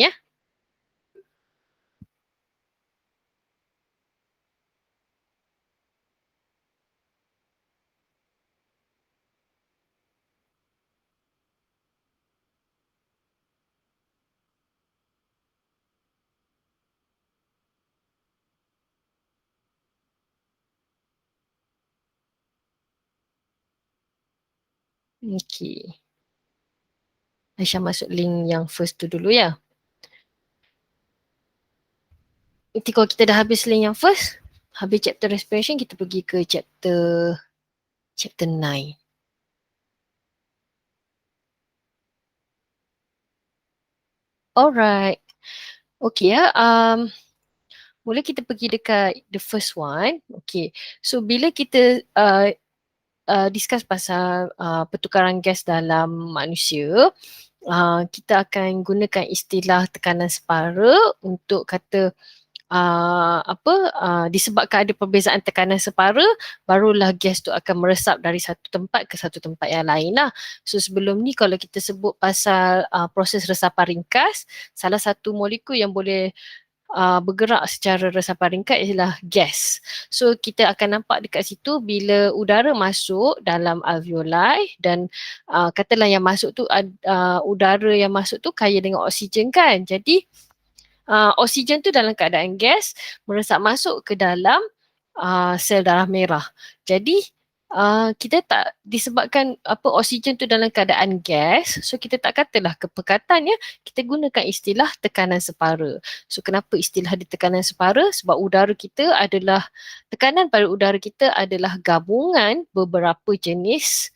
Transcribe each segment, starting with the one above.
ya. Okey. Aisyah masuk link yang first tu dulu ya. Nanti kalau kita dah habis link yang first, habis chapter respiration, kita pergi ke chapter 9. Alright. Okay ya. Mula kita pergi dekat the first one. Okay. So bila kita discuss pasal pertukaran gas dalam manusia, kita akan gunakan istilah tekanan separa untuk kata disebabkan ada perbezaan tekanan separa, barulah gas tu akan meresap dari satu tempat ke satu tempat yang lain lah. So sebelum ni kalau kita sebut pasal proses resapan ringkas, salah satu molekul yang boleh bergerak secara resapan ringkas ialah gas. So kita akan nampak dekat situ bila udara masuk dalam alveoli dan katalah yang masuk tu udara yang masuk tu kaya dengan oksigen kan. Jadi oksigen tu dalam keadaan gas meresap masuk ke dalam sel darah merah. Jadi kita tak disebabkan oksigen tu dalam keadaan gas, so kita tak katalah kepekatan ya, kita gunakan istilah tekanan separa. So kenapa istilah di tekanan separa? Sebab udara kita adalah, tekanan pada udara kita adalah gabungan beberapa jenis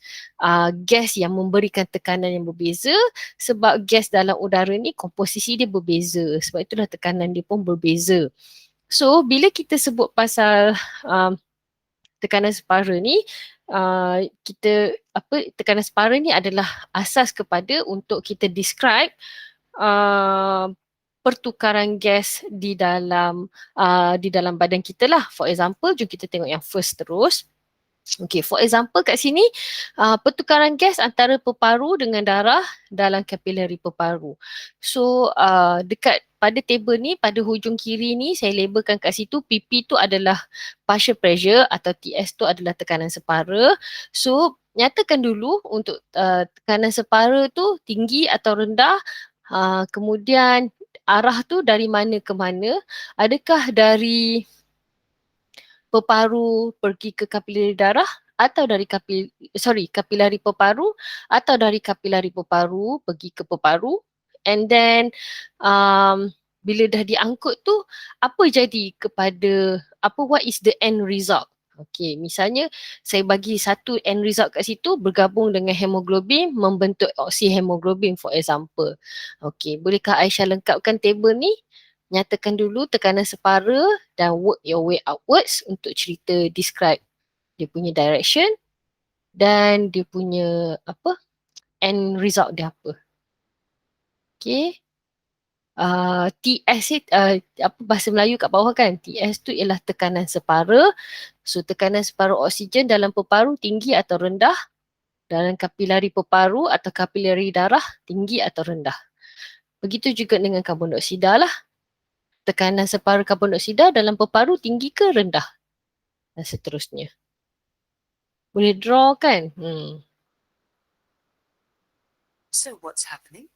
gas yang memberikan tekanan yang berbeza, sebab gas dalam udara ni komposisi dia berbeza, sebab itulah tekanan dia pun berbeza. So bila kita sebut pasal tekanan separa ni, tekanan separa ni adalah asas kepada untuk kita describe pertukaran gas di dalam badan kita lah. For example, jom kita tengok yang first terus. Okay, for example kat sini, pertukaran gas antara peparu dengan darah dalam kapilari peparu. So, dekat pada table ni, pada hujung kiri ni, saya labelkan kat situ, PP tu adalah partial pressure atau TS tu adalah tekanan separa. So, nyatakan dulu untuk tekanan separa tu tinggi atau rendah, kemudian arah tu dari mana ke mana, adakah dari peparu pergi ke kapilari darah atau dari kapilari peparu atau dari kapilari peparu pergi ke peparu, and then bila dah diangkut tu apa jadi kepada what is the end result. Okay, misalnya saya bagi satu end result kat situ bergabung dengan hemoglobin membentuk oksihemoglobin for example. Okay, bolehkah Aisyah lengkapkan table ni? Nyatakan dulu tekanan separa dan work your way outwards untuk cerita describe dia punya direction dan dia punya end result dia apa. Okay. TS bahasa Melayu kat bawah kan, TS tu ialah tekanan separa. So tekanan separa oksigen dalam peparu tinggi atau rendah, dalam kapilari peparu atau kapilari darah tinggi atau rendah. Begitu juga dengan karbon dioksida lah. Tekanan separa karbon dioksida dalam peparu tinggi ke rendah dan seterusnya. Boleh draw kan? So what's happening?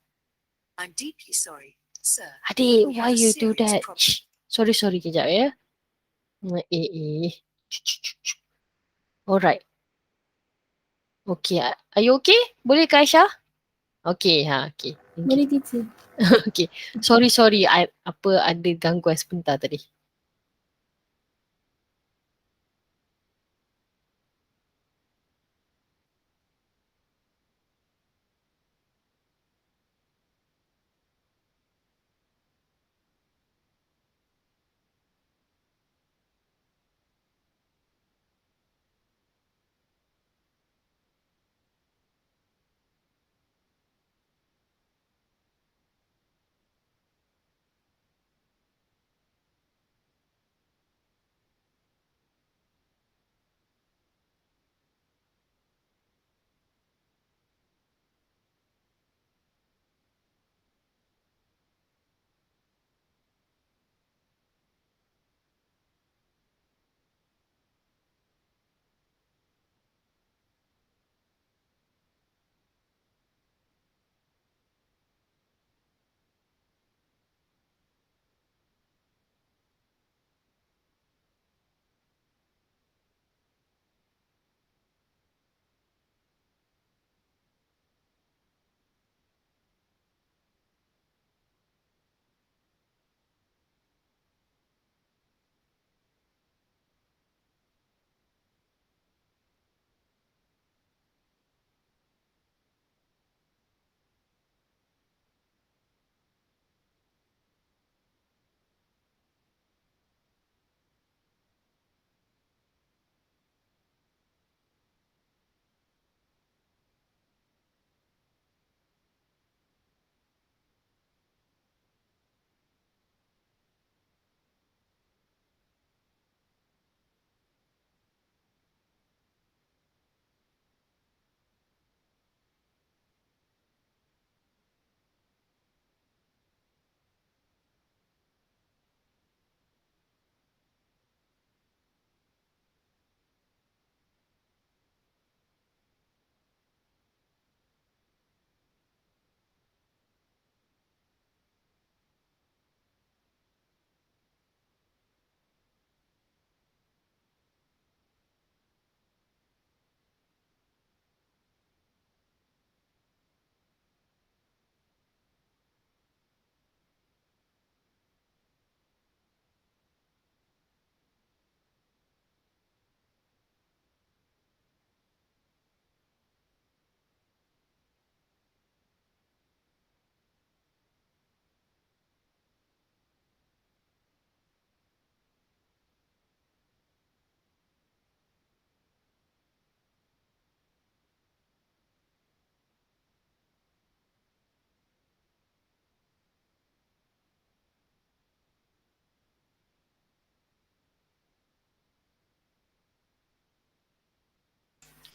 I'm deeply sorry, sir. Adik, We why have a you do serious that? problem. Shh. Sorry kejap ya. Alright. Okay, are you okay? Boleh ke Aisyah? Okay, okay. Boleh teacher. Okay, sorry, ada gangguan sebentar tadi.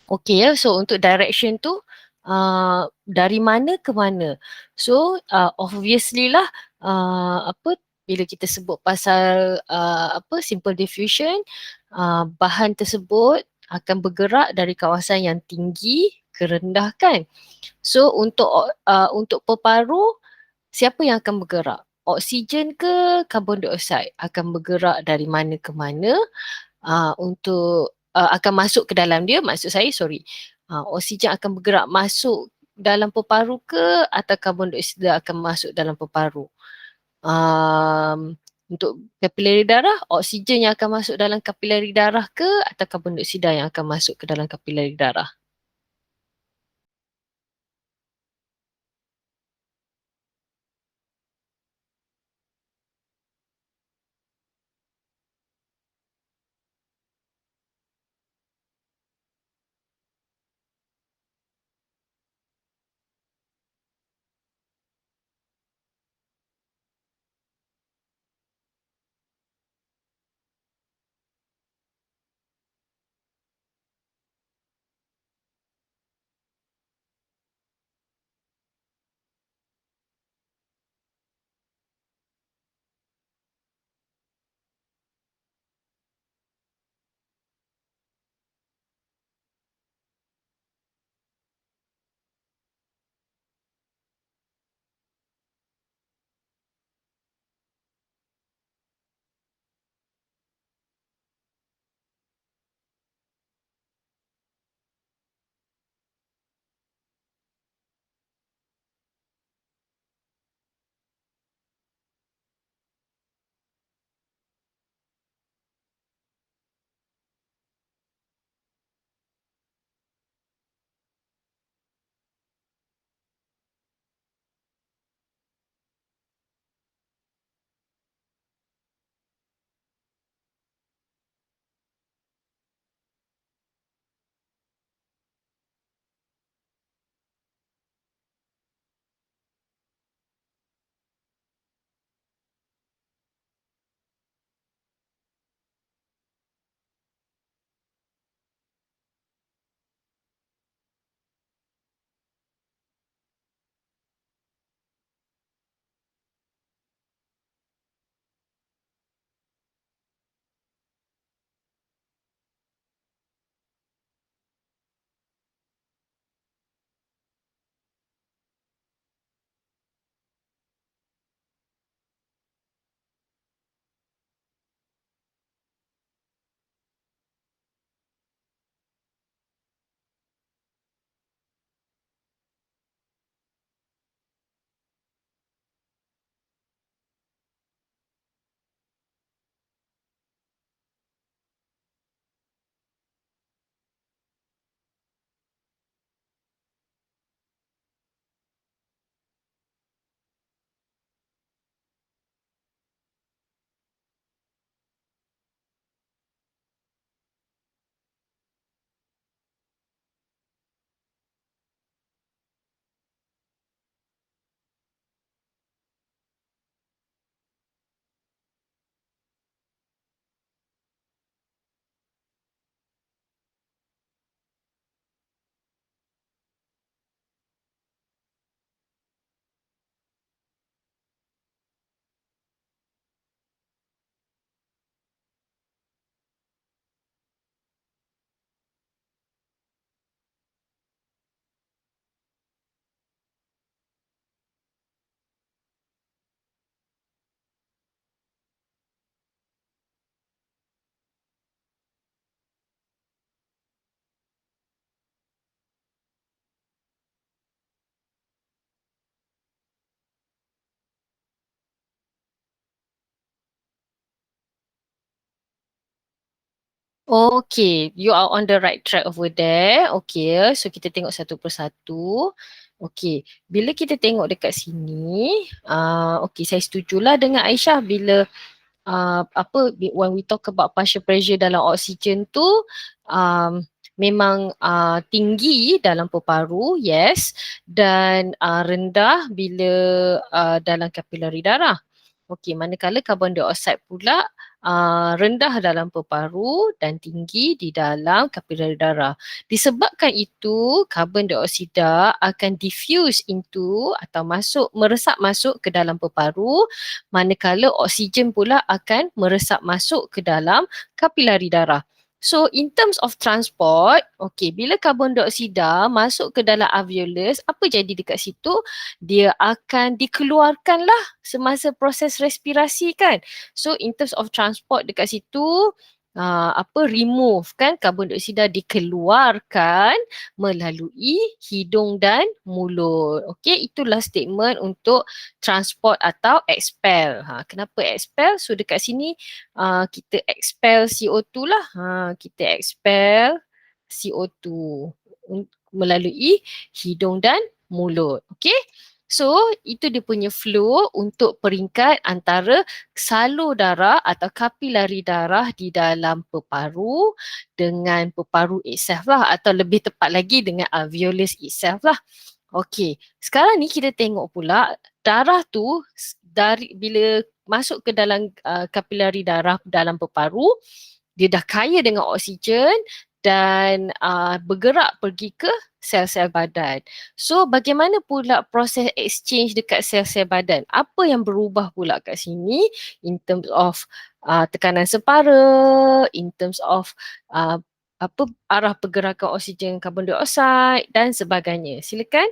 Okay ya, so untuk direction tu dari mana ke mana. So obviously lah bila kita sebut pasal simple diffusion, bahan tersebut akan bergerak dari kawasan yang tinggi ke rendah kan. So untuk peparu, siapa yang akan bergerak? Oksigen ke karbon dioksida akan bergerak dari mana ke mana untuk akan masuk ke dalam dia, maksud saya sorry. Oksigen akan bergerak masuk dalam peparu ke atau karbon dioksida akan masuk dalam peparu. Untuk kapilari darah, oksigen yang akan masuk dalam kapilari darah ke atau karbon dioksida yang akan masuk ke dalam kapilari darah? Okay, you are on the right track over there. Okay, so kita tengok satu persatu. Okay, bila kita tengok dekat sini, okay, saya setujulah dengan Aisyah bila when we talk about partial pressure dalam oksigen tu memang tinggi dalam peparu, yes, dan rendah bila dalam kapilari darah. Okey, manakala karbon dioksida pula rendah dalam paru-paru dan tinggi di dalam kapilari darah. Disebabkan itu, karbon dioksida akan diffuse into atau meresap masuk ke dalam paru-paru, manakala oksigen pula akan meresap masuk ke dalam kapilari darah. So in terms of transport, okay, bila karbon dioksida masuk ke dalam alveolus, apa jadi dekat situ? Dia akan dikeluarkan lah semasa proses respirasi kan. So in terms of transport dekat situ, remove kan, karbon dioksida dikeluarkan melalui hidung dan mulut. Okey, itulah statement untuk transport atau expel. Kenapa expel? So dekat sini kita expel CO2 lah. Kita expel CO2 melalui hidung dan mulut. Okey? So, itu dia punya flow untuk peringkat antara salur darah atau kapilari darah di dalam peparu dengan peparu itself lah, atau lebih tepat lagi dengan alveolus itself lah. Okey, sekarang ni kita tengok pula darah tu dari bila masuk ke dalam kapilari darah dalam peparu, dia dah kaya dengan oksigen dan bergerak pergi ke sel-sel badan. So bagaimana pula proses exchange dekat sel-sel badan? Apa yang berubah pula kat sini in terms of tekanan separa, in terms of uh, arah pergerakan oksigen karbon dioksida dan sebagainya. Silakan.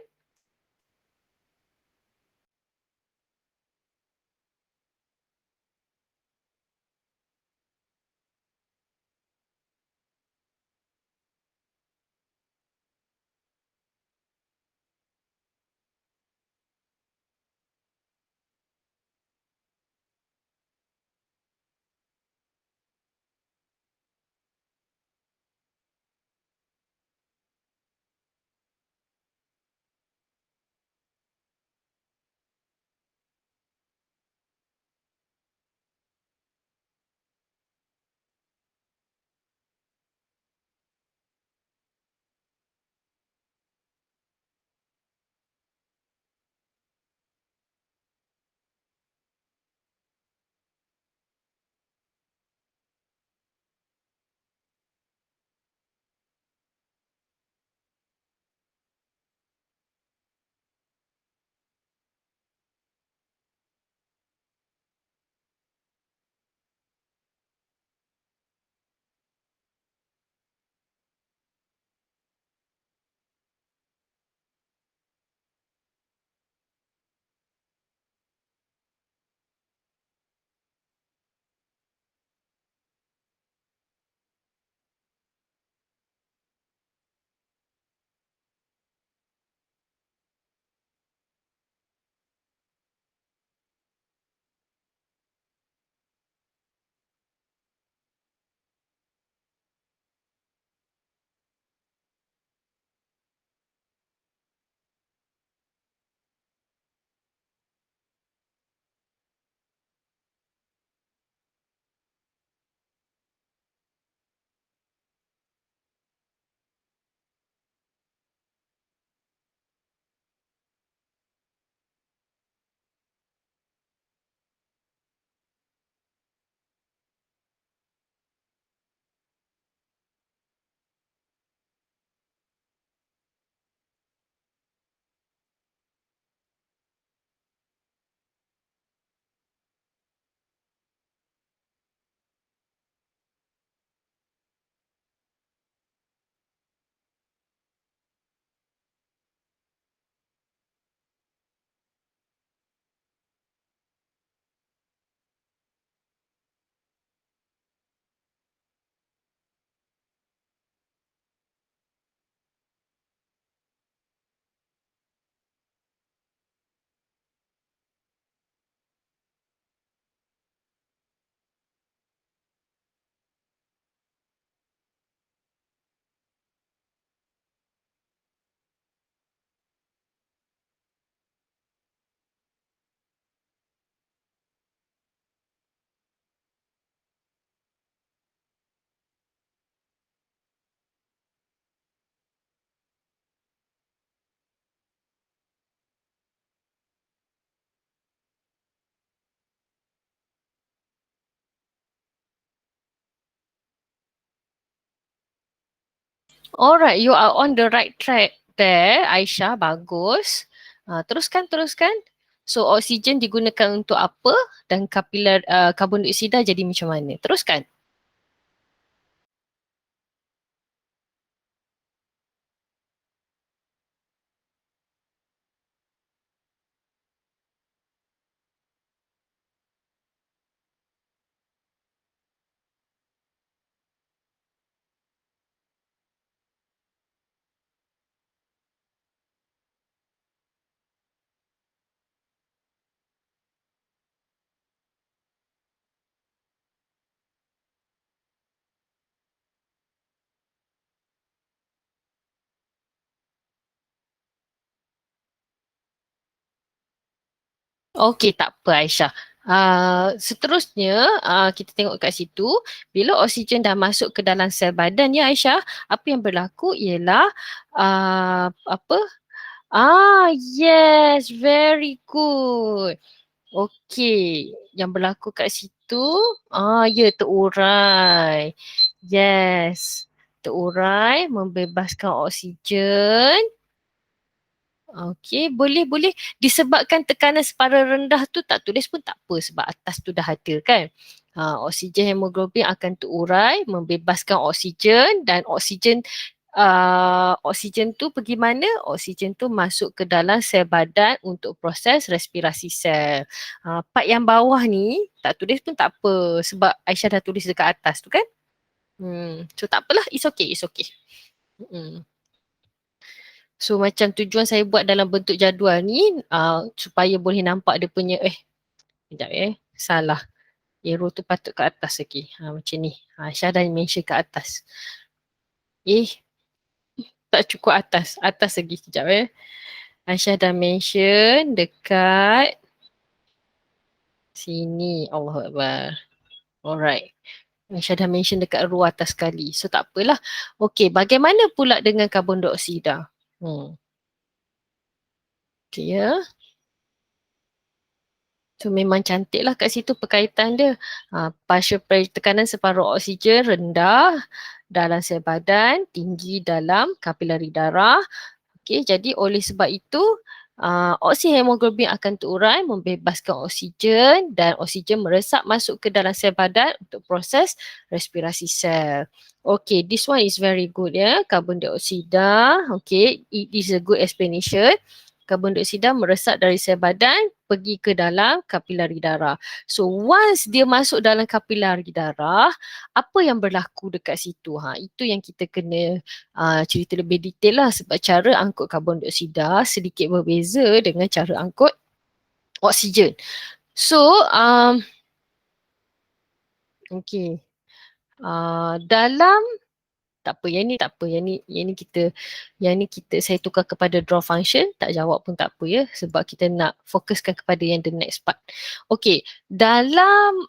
Alright, you are on the right track there, Aisyah. Bagus. Teruskan. So, oksigen digunakan untuk apa dan kapilar karbon dioksida jadi macam mana? Teruskan. Okey, tak apa Aisyah. Seterusnya, kita tengok kat situ, bila oksigen dah masuk ke dalam sel badan ya Aisyah, apa yang berlaku ialah apa? Yes, very good. Okey, yang berlaku kat situ, ya terurai. Yes, terurai membebaskan oksigen. Okey, boleh. Disebabkan tekanan separa rendah tu tak tulis pun tak apa sebab atas tu dah ada kan. Oksigen hemoglobin akan terurai, membebaskan oksigen dan oksigen tu pergi mana? Oksigen tu masuk ke dalam sel badan untuk proses respirasi sel. Part yang bawah ni tak tulis pun tak apa sebab Aisyah dah tulis dekat atas tu kan. So tak apalah, it's okay. Hmm. So macam tujuan saya buat dalam bentuk jadual ni supaya boleh nampak dia punya sekejap salah. Arrow tu patut ke atas lagi. Macam ni. Syah dah mention ke atas. Tak cukup atas. Atas lagi sekejap Aisyah dah mention dekat sini. Allahu Akbar. Alright. Aisyah dah mention dekat row atas sekali. So tak apalah. Okay, bagaimana pula dengan karbon dioksida? Okay ya. So memang cantik lah kat situ perkaitan dia. Partial pressure tekanan separuh oksigen rendah dalam sel badan, tinggi dalam kapilari darah. Okey, jadi oleh sebab itu oksigen hemoglobin akan terurai membebaskan oksigen dan oksigen meresap masuk ke dalam sel badan untuk proses respirasi sel. Okay, this one is very good ya. Karbon dioksida. Okay, it is a good explanation. Karbon dioksida meresap dari sel badan pergi ke dalam kapilari darah. So once dia masuk dalam kapilari darah, apa yang berlaku dekat situ? Itu yang kita kena cerita lebih detail lah sebab cara angkut karbon dioksida sedikit berbeza dengan cara angkut oksigen. So, okay. Dalam tak apa, yang ni tak apa. Yang ni kita saya tukar kepada draw function, tak jawab pun tak apa ya sebab kita nak fokuskan kepada yang the next part. Okay, dalam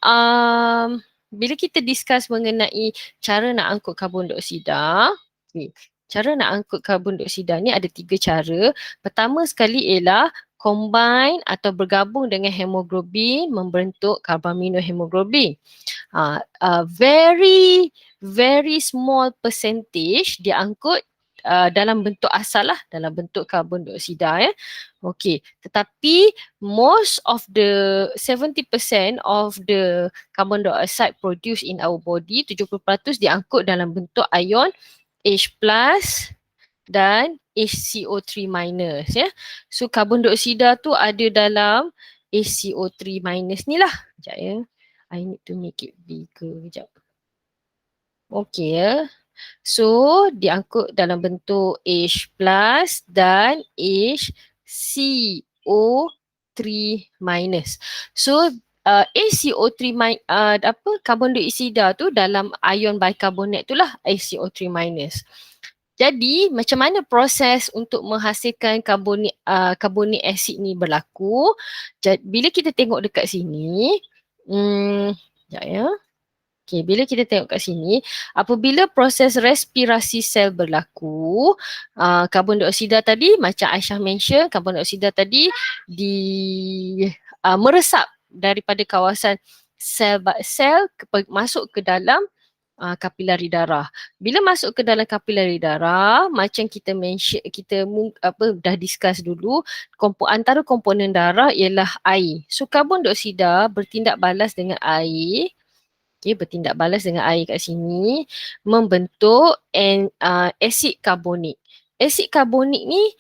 bila kita discuss mengenai cara nak angkut karbon dioksida, okay, cara nak angkut karbon dioksida ni ada 3 cara. Pertama sekali ialah combine atau bergabung dengan hemoglobin membentuk karbaminohemoglobin. Very small percentage diangkut dalam bentuk asal lah, dalam bentuk karbon dioksida ya. Okey, tetapi most of the 70% of the carbon dioxide produced in our body, 70% diangkut dalam bentuk ion H+ dan HCO3- ya. So karbon dioksida tu ada dalam HCO3- ni lah. Sekejap ya. I need to make it bigger. Sekejap. Okay ya. So diangkut dalam bentuk H+ dan HCO3-. So HCO3- karbon dioksida tu dalam ion bikarbonat tu lah HCO3-. Jadi macam mana proses untuk menghasilkan karbonik asid ni berlaku? Bila kita tengok dekat sini, sekejap ya. Okay, bila kita tengok kat sini, apabila proses respirasi sel berlaku, karbon dioksida tadi macam Aisyah mention, karbon dioksida tadi meresap daripada kawasan sel masuk ke dalam kapilari darah. Bila masuk ke dalam kapilari darah, macam kita mention, dah discuss dulu, antara komponen darah ialah air. So karbon dioksida bertindak balas dengan air. Bertindak balas dengan air kat sini membentuk asid karbonik. Asid karbonik ni,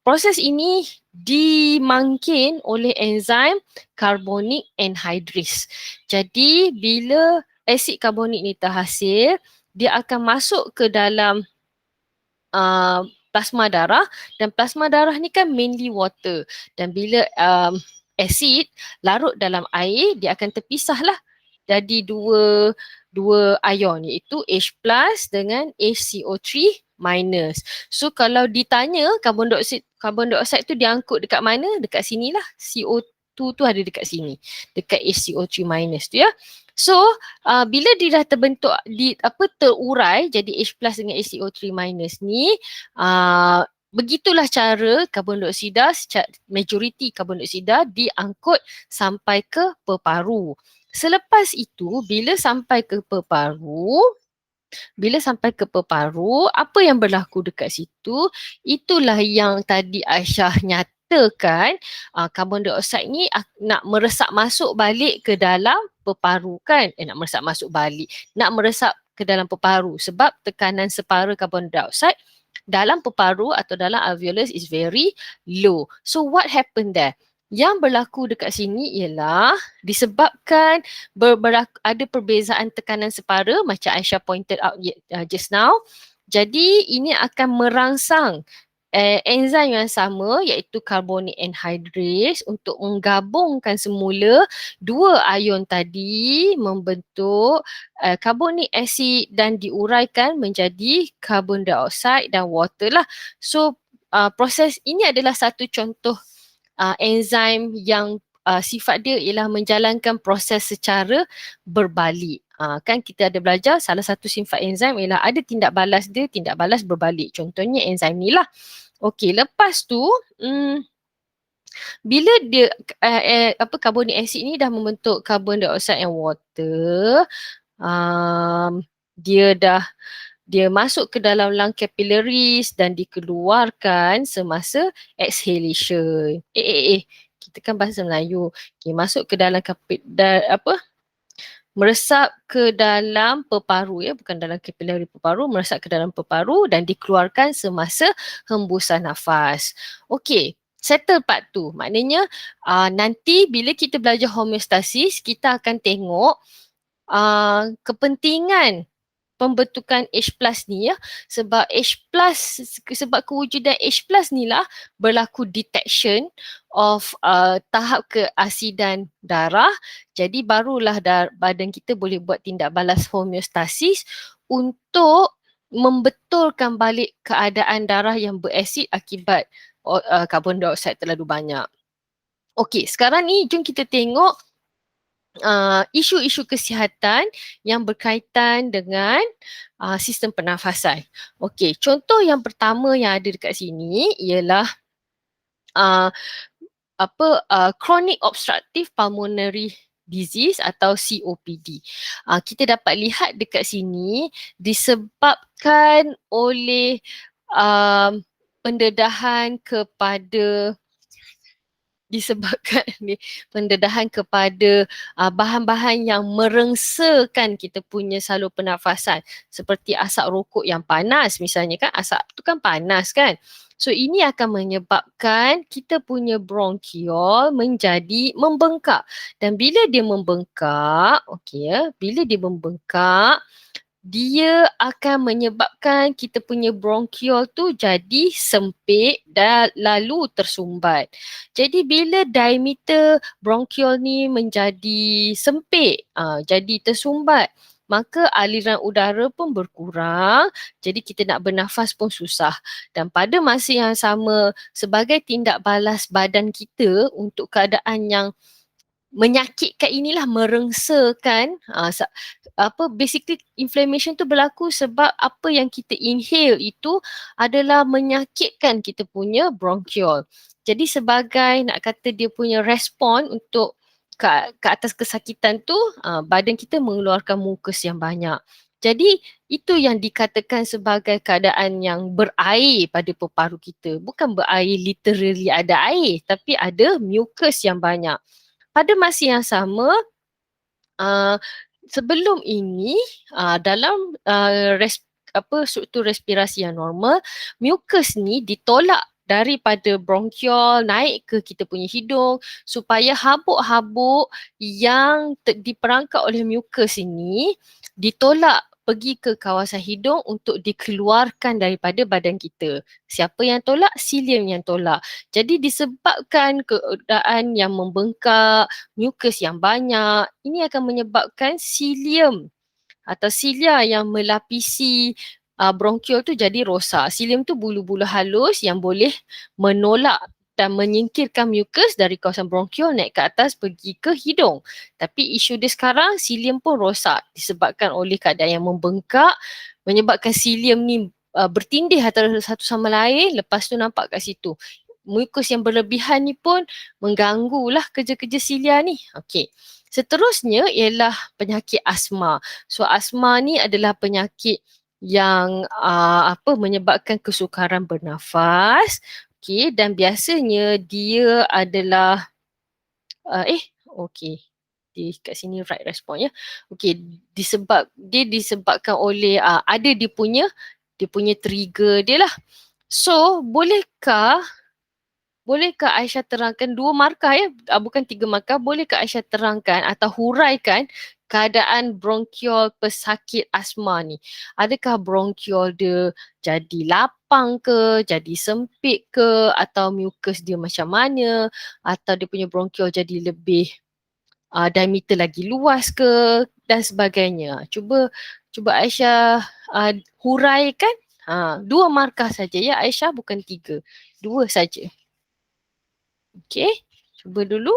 proses ini dimangkin oleh enzim carbonic anhydrase. Jadi bila asid karbonik ni terhasil, dia akan masuk ke dalam plasma darah, dan plasma darah ni kan mainly water, dan bila asid larut dalam air, dia akan terpisah lah jadi dua ion, iaitu H plus dengan HCO3 minus. So kalau ditanya karbon dioksida tu diangkut dekat mana? Dekat sini lah. CO2 tu ada dekat sini. Dekat HCO3 minus tu ya. So bila dia dah terbentuk terurai jadi H plus dengan HCO3 minus ni, begitulah cara karbon dioksida, majoriti karbon dioksida diangkut sampai ke peparu. Selepas itu, bila sampai ke peparu, apa yang berlaku dekat situ? Itulah yang tadi Aisyah nyatakan, karbon dioksida ni nak meresap masuk balik ke dalam peparu kan? Nak meresap ke dalam peparu sebab tekanan separa karbon dioksida dalam peparu atau dalam alveolus is very low. So what happened there? Yang berlaku dekat sini ialah disebabkan ada perbezaan tekanan separa macam Aisyah pointed out just now. Jadi ini akan merangsang enzim yang sama iaitu carbonic anhydrase untuk menggabungkan semula dua ion tadi membentuk carbonic acid dan diuraikan menjadi carbon dioxide dan water lah. So proses ini adalah satu contoh enzim yang sifat dia ialah menjalankan proses secara berbalik. Kan kita ada belajar salah satu sifat enzim ialah ada tindak balas dia, tindak balas berbalik. Contohnya enzim ni lah. Okey, lepas tu bila dia carbonic acid ni dah membentuk carbon dioxide and water, dia masuk ke dalam lung capillaries dan dikeluarkan semasa exhalation. Kita kan bahasa Melayu. Masuk ke dalam meresap ke dalam peparu ya, bukan dalam kapilari peparu, meresap ke dalam peparu dan dikeluarkan semasa hembusan nafas. Okey, settle part tu. Maknanya nanti bila kita belajar homeostasis, kita akan tengok kepentingan pembentukan H plus ni ya, sebab kewujudan H plus ni lah berlaku detection of tahap keasidan darah. Jadi barulah badan kita boleh buat tindak balas homeostasis untuk membetulkan balik keadaan darah yang berasid akibat karbon dioksida terlalu banyak. Okey, sekarang ni jom kita tengok isu-isu kesihatan yang berkaitan dengan sistem pernafasan. Okey, contoh yang pertama yang ada dekat sini ialah chronic obstructive pulmonary disease atau COPD. Kita dapat lihat dekat sini disebabkan oleh pendedahan kepada bahan-bahan yang merengsakan kita punya salur pernafasan, seperti asap rokok yang panas misalnya kan, asap tu kan panas kan. So ini akan menyebabkan kita punya bronchiol menjadi membengkak, dan bila dia membengkak, dia akan menyebabkan kita punya bronchiol tu jadi sempit dan lalu tersumbat. Jadi bila diameter bronchiol ni menjadi sempit, jadi tersumbat, maka aliran udara pun berkurang, jadi kita nak bernafas pun susah. Dan pada masa yang sama, sebagai tindak balas badan kita untuk keadaan yang menyakitkan inilah, merengsakan, basically inflammation tu berlaku sebab apa yang kita inhale itu adalah menyakitkan kita punya bronchiol. Jadi sebagai nak kata dia punya respon untuk ke atas kesakitan tu, badan kita mengeluarkan mucus yang banyak. Jadi itu yang dikatakan sebagai keadaan yang berair pada paru-paru kita. Bukan berair literally ada air, tapi ada mucus yang banyak. Pada masa yang sama, uh, sebelum ini dalam struktur respirasi yang normal, mucus ni ditolak daripada bronchiol naik ke kita punya hidung supaya habuk-habuk yang diperangkap oleh mucus ini ditolak pergi ke kawasan hidung untuk dikeluarkan daripada badan kita. Siapa yang tolak? Silium yang tolak. Jadi disebabkan keadaan yang membengkak, mucus yang banyak, ini akan menyebabkan silium atau silia yang melapisi bronkiol tu jadi rosak. Silium tu bulu-bulu halus yang boleh menolak dan menyingkirkan mucus dari kawasan bronkiol naik ke atas pergi ke hidung. Tapi isu dia sekarang silium pun rosak disebabkan oleh keadaan yang membengkak, menyebabkan silium ni bertindih antara satu sama lain, lepas tu nampak kat situ. Mucus yang berlebihan ni pun mengganggulah kerja-kerja silia ni. Okey. Seterusnya ialah penyakit asma. So asma ni adalah penyakit yang menyebabkan kesukaran bernafas. Okey, dan biasanya dia adalah okey. Di kat sini right response ya. Okey, disebabkan oleh ada dia punya trigger dia lah. So, bolehkah Aisyah terangkan 2 markah ya, bukan 3 markah, bolehkah Aisyah terangkan atau huraikan keadaan bronkiol pesakit asma ni? Adakah bronkiol dia jadi lapang ke, jadi sempit ke, atau mucus dia macam mana, atau dia punya bronkiol jadi lebih diameter lagi luas ke dan sebagainya. Cuba Aisyah huraikan 2 markah saja ya Aisyah, bukan 3. 2 saja. Okey, cuba dulu.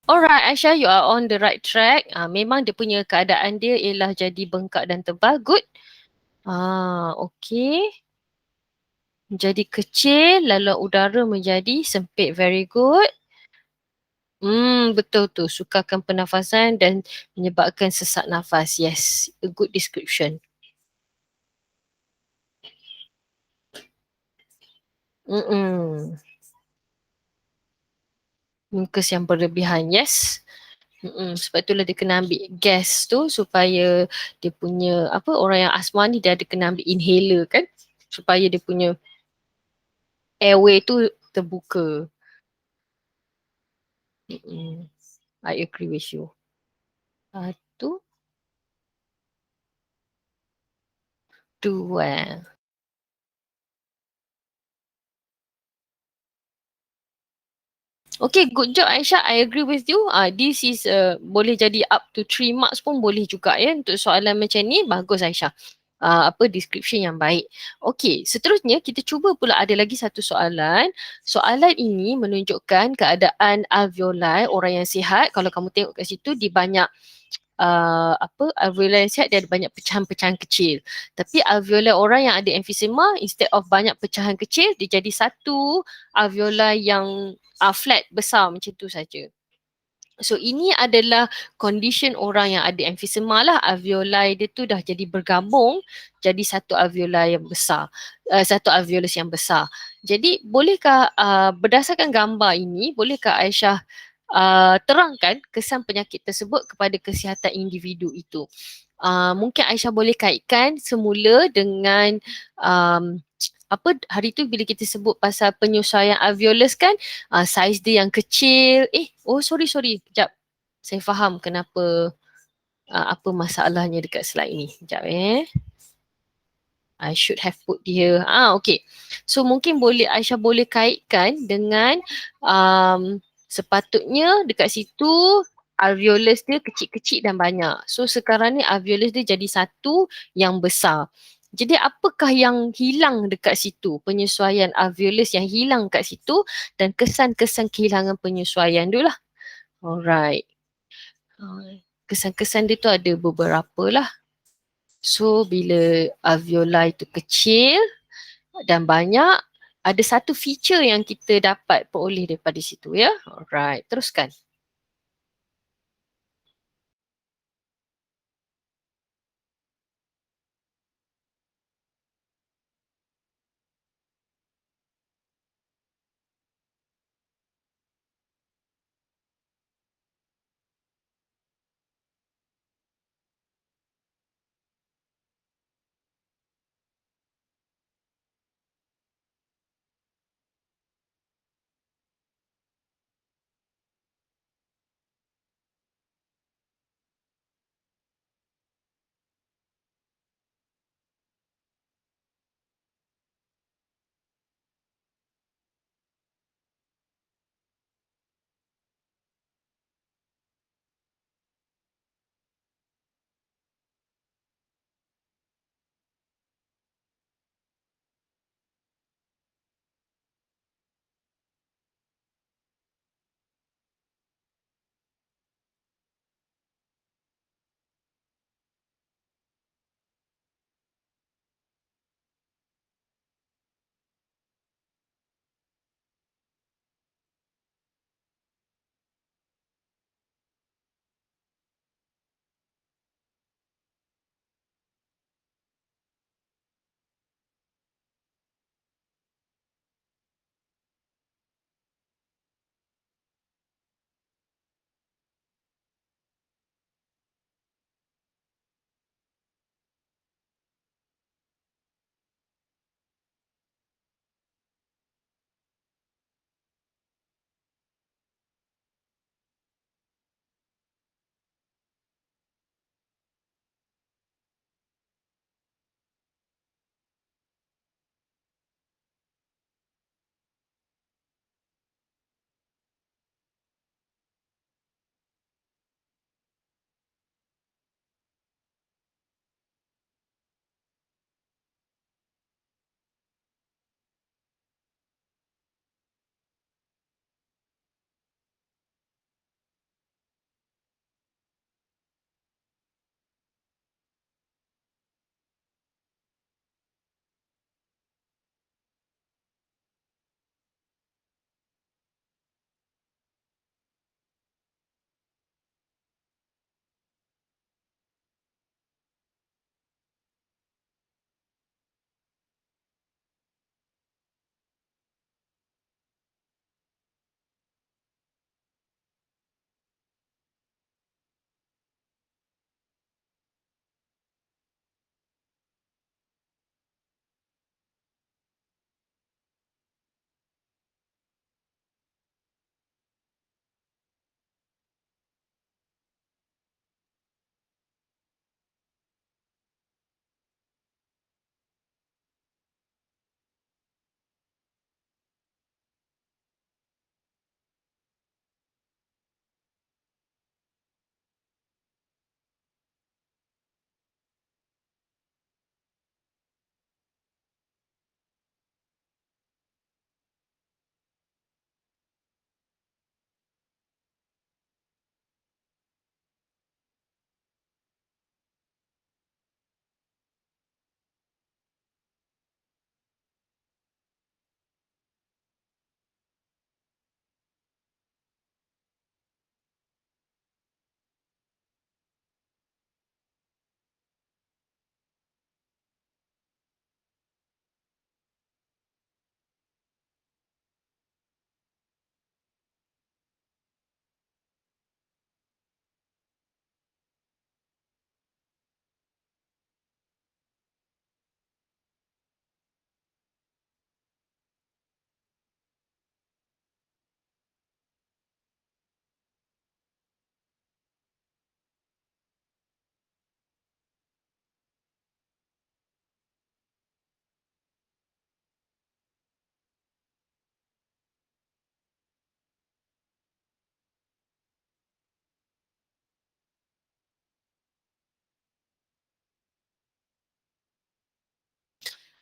Alright Aisyah, you are on the right track. Memang dia punya keadaan dia ialah jadi bengkak dan tebal. Good. Okey. Menjadi kecil, lalu udara menjadi sempit. Very good. Betul tu. Sukarkan pernafasan dan menyebabkan sesak nafas. Yes, a good description. Mm-mm. mucus yang berlebihan. Yes. Sebab itulah dia kena ambil gas tu supaya dia punya apa, orang yang asma ni dia ada kena ambil inhaler kan, supaya dia punya airway tu terbuka. I agree with you. Satu, dua. Okay, good job Aisyah. I agree with you. This is boleh jadi up to 3 marks pun boleh juga ya untuk soalan macam ni. Bagus Aisyah. Apa description yang baik. Okay, seterusnya kita cuba pula ada lagi satu soalan. Soalan ini menunjukkan keadaan alveoli orang yang sihat. Kalau kamu tengok kat situ di banyak apa alveoli yang sihat dia ada banyak pecahan-pecahan kecil. Tapi alveoli orang yang ada emphysema instead of banyak pecahan kecil dia jadi satu alveoli yang flat besar macam tu saja. So ini adalah condition orang yang ada emphysema lah. Alveoli dia tu dah jadi bergabung jadi satu alveoli yang besar. Satu alveolus yang besar. Jadi bolehkah berdasarkan gambar ini, bolehkah Aisyah terangkan kesan penyakit tersebut kepada kesihatan individu itu? Mungkin Aisyah boleh kaitkan semula dengan apa hari tu bila kita sebut pasal penyesuaian alveolus kan, saiz dia yang kecil. Sorry, kejap. Saya faham kenapa apa masalahnya dekat slide ni. Kejap I should have put here. Okay. So mungkin boleh Aisyah boleh kaitkan dengan sepatutnya dekat situ alveolus dia kecil-kecil dan banyak. So sekarang ni alveolus dia jadi satu yang besar. Jadi apakah yang hilang dekat situ? Penyesuaian alveolus yang hilang kat situ dan kesan-kesan kehilangan penyesuaian tu lah. Alright. Kesan-kesan dia tu ada beberapa lah. So bila alveoli itu kecil dan banyak, ada satu feature yang kita dapat peroleh daripada situ ya. Alright, teruskan.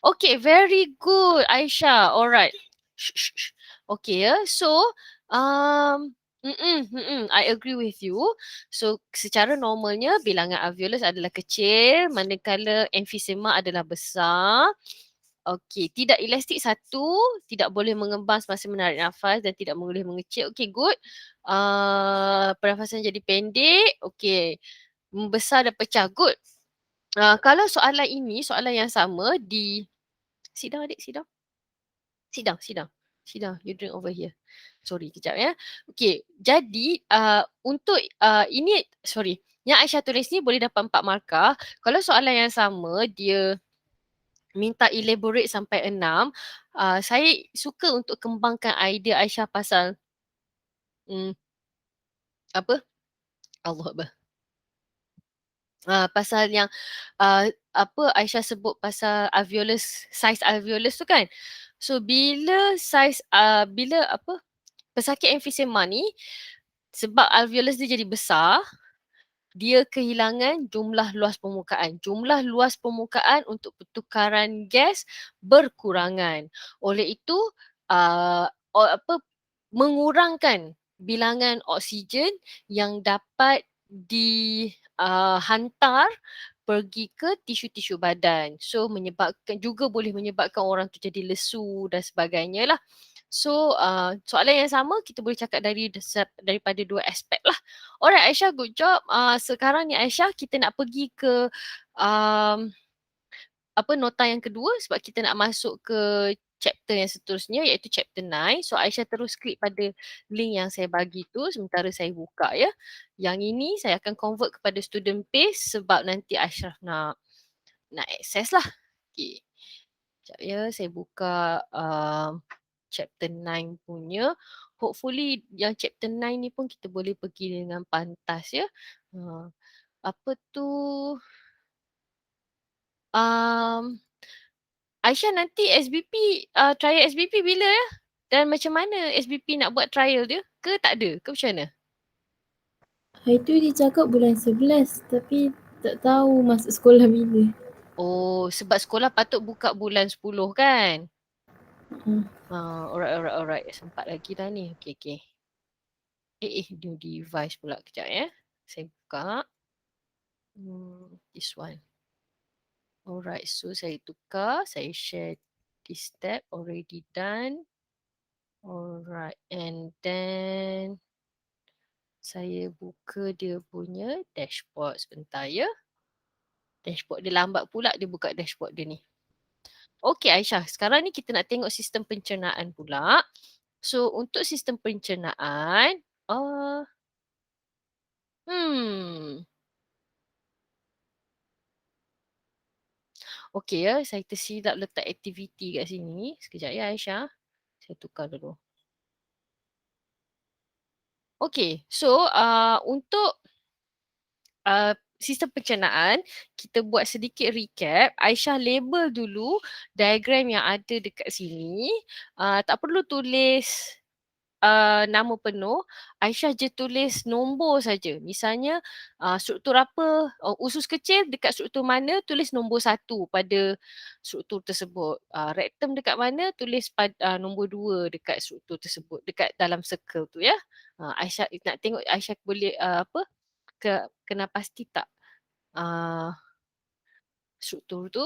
Okay, very good, Aisyah. Alright. Shh, shh, shh. Okay, ya. So, I agree with you. So, secara normalnya bilangan alveolus adalah kecil, manakala emphysema adalah besar. Okay, tidak elastik satu, tidak boleh mengembang semasa menarik nafas dan tidak boleh mengecil. Okay, good. Pernafasan jadi pendek. Okay, membesar dan pecah. Good. Kalau soalan ini, soalan yang sama di sit down adik, sit down. Sit down, sit down. Sit down, you drink over here. Sorry, kejap ya. Okay, jadi untuk ini, sorry. Yang Aisyah tulis ni boleh dapat 4 markah. Kalau soalan yang sama, dia minta elaborate sampai 6. Saya suka untuk kembangkan idea Aisyah pasal hmm, apa? Allah Akbar. Pasal yang apa Aisyah sebut pasal alveolus, size alveolus tu kan. So bila apa pesakit emphysema ni, sebab alveolus dia jadi besar, dia kehilangan jumlah luas permukaan. Jumlah luas permukaan untuk pertukaran gas berkurangan. Oleh itu, apa mengurangkan bilangan oksigen yang dapat dihantar pergi ke tisu-tisu badan. So menyebabkan juga boleh menyebabkan orang tu jadi lesu dan sebagainya lah. So soalan yang sama kita boleh cakap daripada dua aspek lah. Alright Aisyah, good job. Sekarang ni Aisyah kita nak pergi ke um, apa nota yang kedua sebab kita nak masuk ke chapter yang seterusnya iaitu chapter 9. So Aisyah terus klik pada link yang saya bagi tu sementara saya buka ya. Yang ini saya akan convert kepada student paste sebab nanti Aisyah nak access lah. Okay. Sekejap ya, saya buka chapter 9 punya. Hopefully yang chapter 9 ni pun kita boleh pergi dengan pantas ya. Uh, apa tu? Um, Aisyah nanti SBP, trial SBP bila ya? Dan macam mana SBP nak buat trial dia? Ke tak ada? Ke macam mana? Hari tu dia cakap bulan 11 tapi tak tahu masuk sekolah bila. Oh, sebab sekolah patut buka bulan 10 kan? Uh, Alright. Sempat lagi dah ni. Okay. New device pula. Kejap ya. Saya buka. This one. Alright, so saya tukar. Saya share this tab. Already done. Alright, and then saya buka dia punya dashboard sebentar ya. Dashboard dia lambat pula dia buka dashboard dia ni. Okey Aisyah, sekarang ni kita nak tengok sistem pencernaan pula. So untuk sistem pencernaan, hmm. Okey ya, saya tersilap letak aktiviti kat sini. Sekejap ya Aisyah. Saya tukar dulu. Okey, so untuk sistem pencernaan, kita buat sedikit recap. Aisyah label dulu diagram yang ada dekat sini. Tak perlu tulis nama penuh. Aisyah je tulis nombor saja. Misalnya struktur apa, usus kecil dekat struktur mana, tulis nombor 1 pada struktur tersebut. Rektum dekat mana, tulis pada nombor 2 dekat struktur tersebut, dekat dalam circle tu ya. Aisyah nak tengok Aisyah boleh kena pasti tak struktur tu.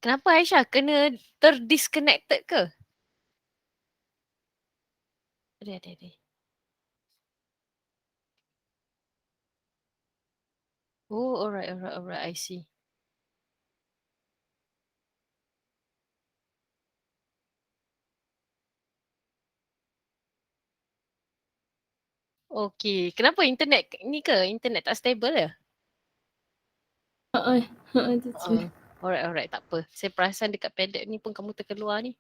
Kenapa Aisyah kena terdisconnected ke? Ada. Oh, alright, I see. Okay, kenapa internet ni ke? Internet tak stable ya? Haa, haa, tu je. Alright, tak apa. Saya perasan dekat paddock ni pun kamu terkeluar ni.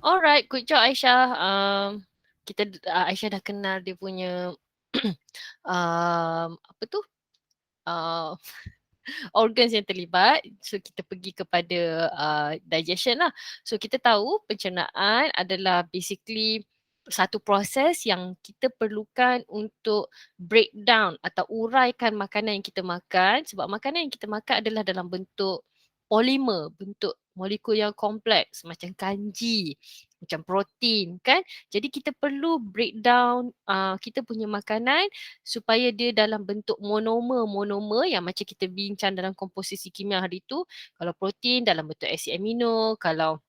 Alright, good job Aisyah. Aisyah dah kenal dia punya apa tu? Uh, organs yang terlibat. So kita pergi kepada digestion lah. So kita tahu pencernaan adalah basically satu proses yang kita perlukan untuk break down atau uraikan makanan yang kita makan, sebab makanan yang kita makan adalah dalam bentuk polimer, bentuk molekul yang kompleks macam kanji, macam protein kan. Jadi kita perlu break down kita punya makanan supaya dia dalam bentuk monomer yang macam kita bincang dalam komposisi kimia hari tu. Kalau protein dalam bentuk asid amino, kalau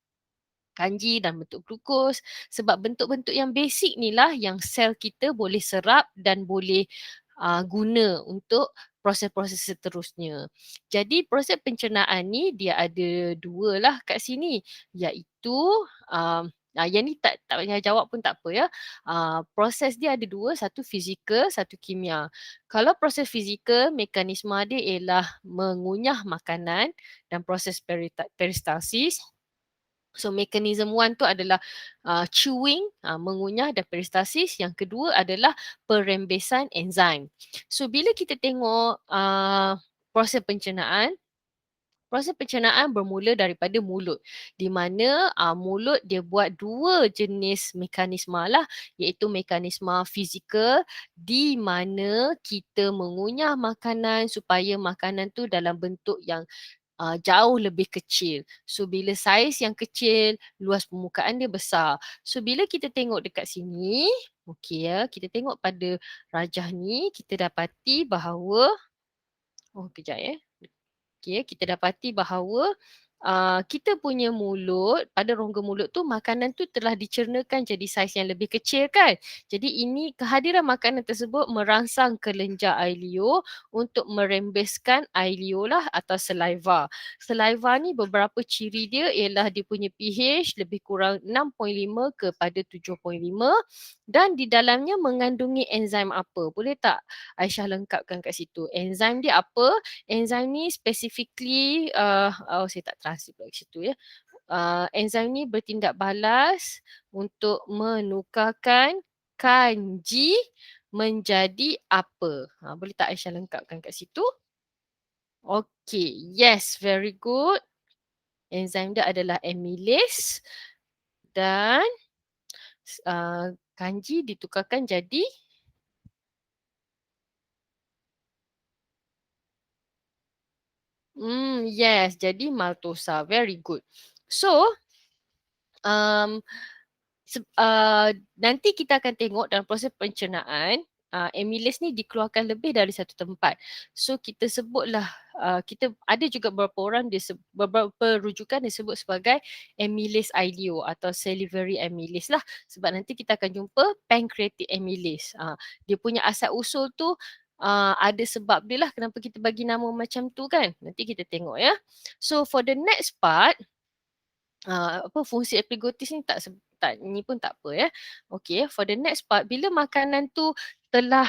kanji dalam bentuk glukos. Sebab bentuk-bentuk yang basic ni lah yang sel kita boleh serap dan boleh guna untuk proses-proses seterusnya. Jadi proses pencernaan ni dia ada dua lah kat sini, iaitu Yang ni tak payah jawab pun tak apa ya. Proses dia ada dua, satu fizikal, satu kimia. Kalau proses fizikal, mekanisme dia ialah mengunyah makanan dan proses peristalsis. So mechanism one tu adalah chewing, mengunyah dan peristalsis. Yang kedua adalah perembesan enzim. So bila kita tengok proses pencernaan, proses pencernaan bermula daripada mulut, di mana mulut dia buat dua jenis mekanisme lah, iaitu mekanisme fizikal di mana kita mengunyah makanan supaya makanan tu dalam bentuk yang jauh lebih kecil. So bila saiz yang kecil, luas permukaan dia besar. So bila kita tengok dekat sini, okey ya, kita tengok pada rajah ni, kita dapati bahawa, kejap ya. Okay, kita dapati bahawa kita punya mulut, pada rongga mulut tu makanan tu telah dicernakan jadi saiz yang lebih kecil kan. Jadi ini kehadiran makanan tersebut merangsang kelenjar air liur untuk merembeskan air liur lah atau saliva. Saliva ni beberapa ciri dia ialah dia punya pH lebih kurang 6.5 kepada 7.5 dan di dalamnya mengandungi enzim apa. Boleh tak Aisyah lengkapkan kat situ? Enzim dia apa? Enzim ni specifically, saya tak translate pula kat situ ya. Enzim ni bertindak balas untuk menukarkan kanji menjadi apa? Boleh tak Aisyah lengkapkan kat situ? Okay, yes, very good. Enzim dia adalah amylase dan kanji ditukarkan jadi yes, jadi maltosa. Very good. So, nanti kita akan tengok dalam proses pencernaan, amylase ni dikeluarkan lebih dari satu tempat. So kita sebutlah, kita ada juga beberapa orang, beberapa rujukan disebut sebagai amylase ilio atau salivary amylase lah. Sebab nanti kita akan jumpa pancreatic amylase. Dia punya asal usul tu ada sebab dia lah kenapa kita bagi nama macam tu kan. Nanti kita tengok ya. So for the next part, fungsi epiglottis ni ni pun tak apa ya. Okay, for the next part, bila makanan tu telah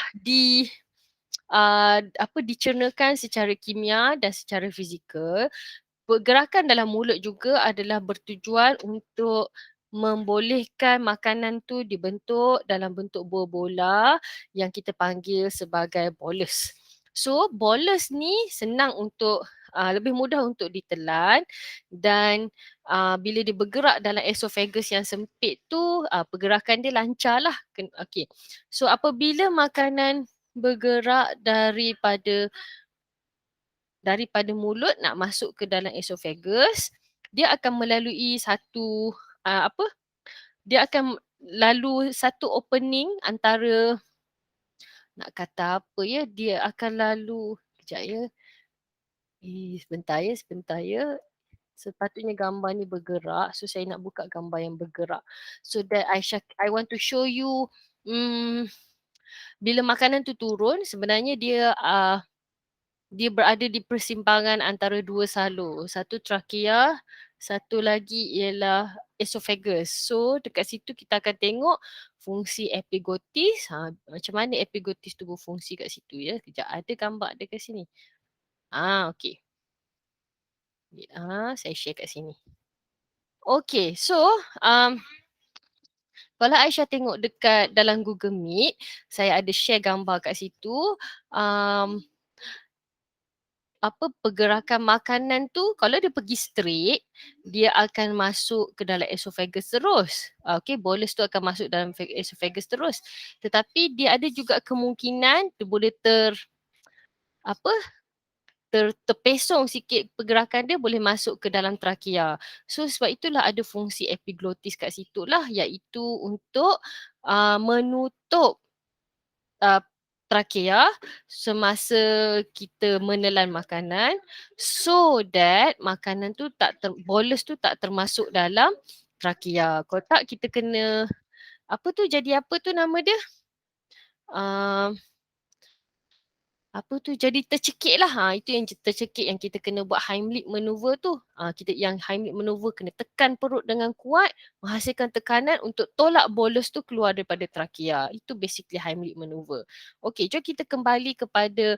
dicernakan secara kimia dan secara fizikal, pergerakan dalam mulut juga adalah bertujuan untuk membolehkan makanan tu dibentuk dalam bentuk bola-bola yang kita panggil sebagai bolus. So bolus ni senang untuk lebih mudah untuk ditelan dan bila dia bergerak dalam esophagus yang sempit tu, pergerakan dia lancar lah. Okay. So apabila makanan bergerak daripada mulut nak masuk ke dalam esophagus, dia akan melalui satu dia akan lalu satu opening antara, nak kata apa ya, dia akan lalu, kejap ya. Sebentar ya. Sepatutnya gambar ni bergerak, so saya nak buka gambar yang bergerak. So that I want to show you bila makanan tu turun, sebenarnya dia berada di persimpangan antara dua salur. Satu trakea, satu lagi ialah esophagus. So dekat situ kita akan tengok fungsi epiglottis. Macam mana epiglottis tu berfungsi kat situ ya. Kejap, ada gambar dekat sini. Okey. Saya share kat sini. Okay, so kalau Aisyah tengok dekat dalam Google Meet, saya ada share gambar kat situ. Pergerakan makanan tu, kalau dia pergi straight, dia akan masuk ke dalam esophagus terus. Okay, bolus tu akan masuk dalam esophagus terus. Tetapi dia ada juga kemungkinan dia boleh terpesong sikit pergerakan dia, boleh masuk ke dalam trakea. So sebab itulah ada fungsi epiglottis kat situ lah, iaitu untuk menutup trakea semasa kita menelan makanan so that makanan tu bolus tu tak termasuk dalam trakea. Kalau tak kita kena jadi apa tu nama dia? apa tu jadi tercekik lah. Itu yang tercekik yang kita kena buat Heimlich maneuver tu. Yang Heimlich maneuver kena tekan perut dengan kuat, menghasilkan tekanan untuk tolak bolus tu keluar daripada trakea. Itu basically Heimlich maneuver. Okey, jom kita kembali kepada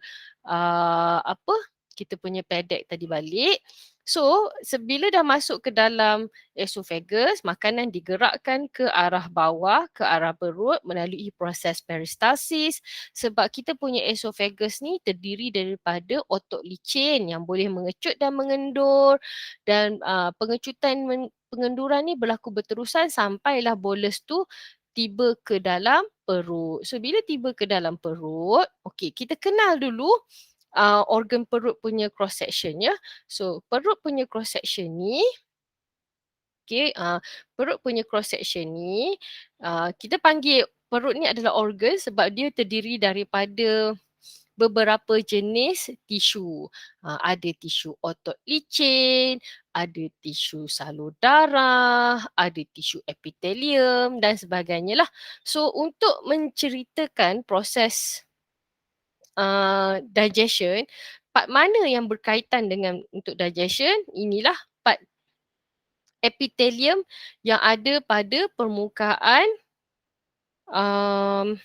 kita punya pedek tadi balik. So, sebila dah masuk ke dalam esophagus, makanan digerakkan ke arah bawah, ke arah perut melalui proses peristalsis. Sebab kita punya esophagus ni terdiri daripada otot licin yang boleh mengecut dan mengendur, dan pengenduran ni berlaku berterusan sampailah bolus tu tiba ke dalam perut. So bila tiba ke dalam perut, okey, kita kenal dulu organ perut punya cross section ya. So perut punya cross section ni, perut punya cross section ni, kita panggil perut ni adalah organ sebab dia terdiri daripada beberapa jenis tisu. Ada tisu otot licin, ada tisu salur darah, ada tisu epitelium dan sebagainya lah. So untuk menceritakan proses digestion, part mana yang berkaitan dengan untuk digestion, inilah part epitelium yang ada pada permukaan um,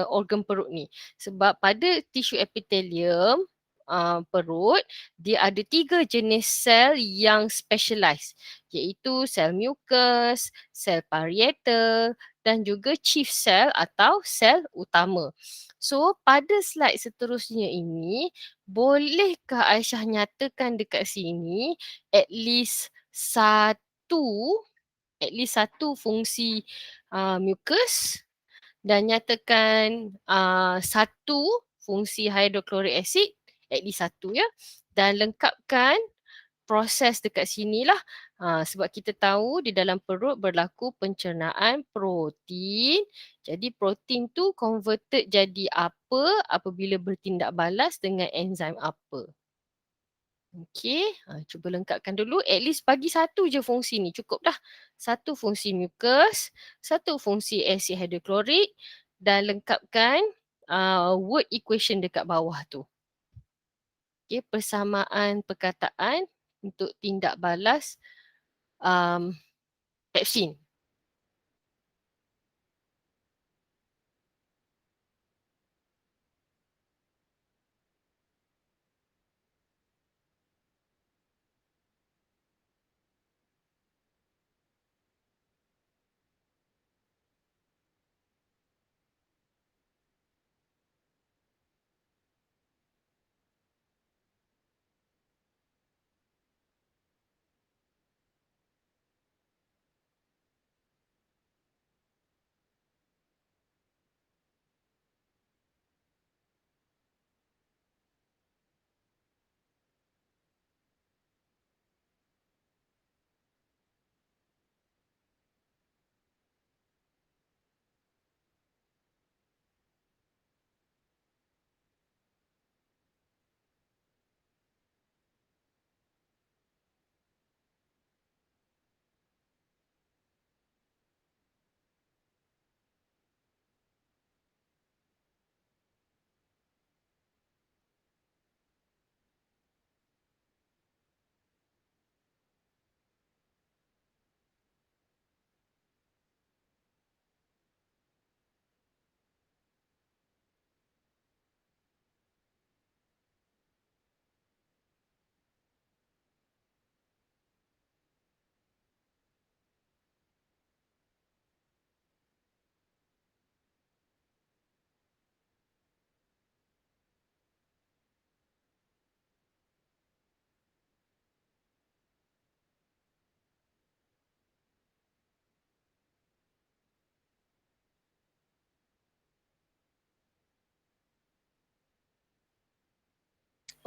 organ perut ni. Sebab pada tisu epitelium perut, dia ada 3 jenis sel yang specialized, iaitu sel mucus, sel parietal dan juga chief cell atau sel utama. So pada slide seterusnya ini, bolehkah Aisyah nyatakan dekat sini satu at least satu fungsi mucus, dan nyatakan satu fungsi hydrochloric acid, at least satu ya, dan lengkapkan proses dekat sini lah. Sebab kita tahu di dalam perut berlaku pencernaan protein. Jadi protein tu converted jadi apa apabila bertindak balas dengan enzim apa. Okey, cuba lengkapkan dulu. At least bagi satu je fungsi ni, cukup dah. Satu fungsi mucus, satu fungsi asid hidroklorik, dan lengkapkan word equation dekat bawah tu. Okey, persamaan perkataan untuk tindak balas pepsin.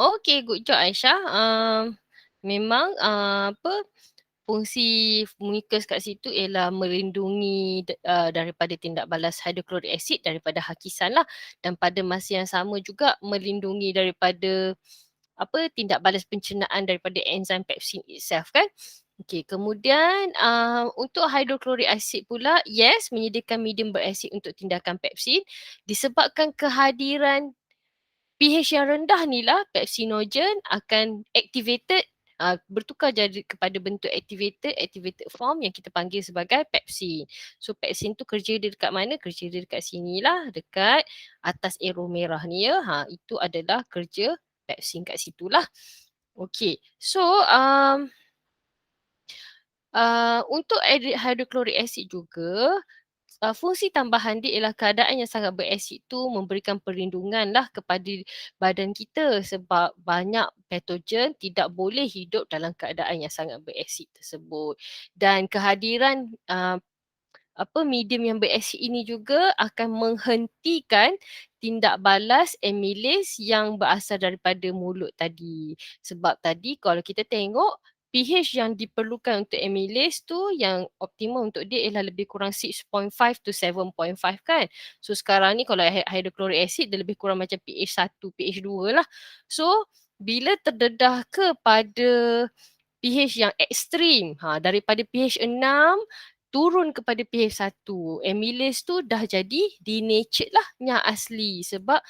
Okey, good job Aisyah. Memang fungsi mucus kat situ ialah melindungi daripada tindak balas hidrochloric acid daripada hakisan lah, dan pada masa yang sama juga melindungi daripada tindak balas pencernaan daripada enzim pepsin itself kan. Okey, kemudian untuk hidroklorik asid pula, yes, menyediakan medium berasid untuk tindakan pepsin disebabkan kehadiran pH yang rendah ni lah pepsinogen akan activated, bertukar jadi kepada bentuk activated form yang kita panggil sebagai pepsin. So pepsin tu kerja dia dekat mana? Kerja dia dekat sini lah, dekat atas arrow merah ni ya. Itu adalah kerja pepsin kat situ lah. Okey, so untuk hydrochloric acid juga, fungsi tambahan dia ialah keadaan yang sangat berasid tu memberikan perlindungan lah kepada badan kita sebab banyak patogen tidak boleh hidup dalam keadaan yang sangat berasid tersebut. Dan kehadiran medium yang berasid ini juga akan menghentikan tindak balas amylase yang berasal daripada mulut tadi. Sebab tadi kalau kita tengok pH yang diperlukan untuk amylase tu yang optimum untuk dia ialah lebih kurang 6.5 to 7.5 kan. So sekarang ni kalau hydrochloric acid dia lebih kurang macam pH 1, pH 2 lah. So bila terdedah kepada pH yang ekstrim, daripada pH 6 turun kepada pH 1. Amylase tu dah jadi denatured lah yang asli sebab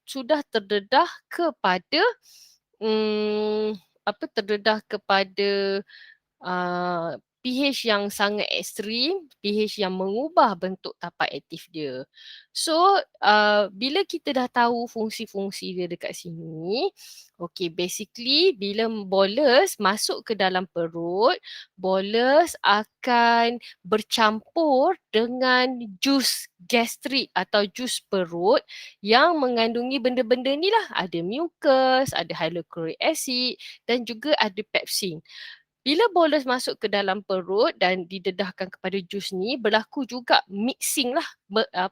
sudah terdedah kepada terdedah kepada pH yang sangat ekstrim, pH yang mengubah bentuk tapak aktif dia. So, bila kita dah tahu fungsi-fungsi dia dekat sini, okay, basically bila bolus masuk ke dalam perut, bolus akan bercampur dengan jus gastrik atau jus perut yang mengandungi benda-benda ni lah. Ada mucus, ada hyaluronic acid dan juga ada pepsin. Bila bolus masuk ke dalam perut dan didedahkan kepada jus ni, berlaku juga mixing lah,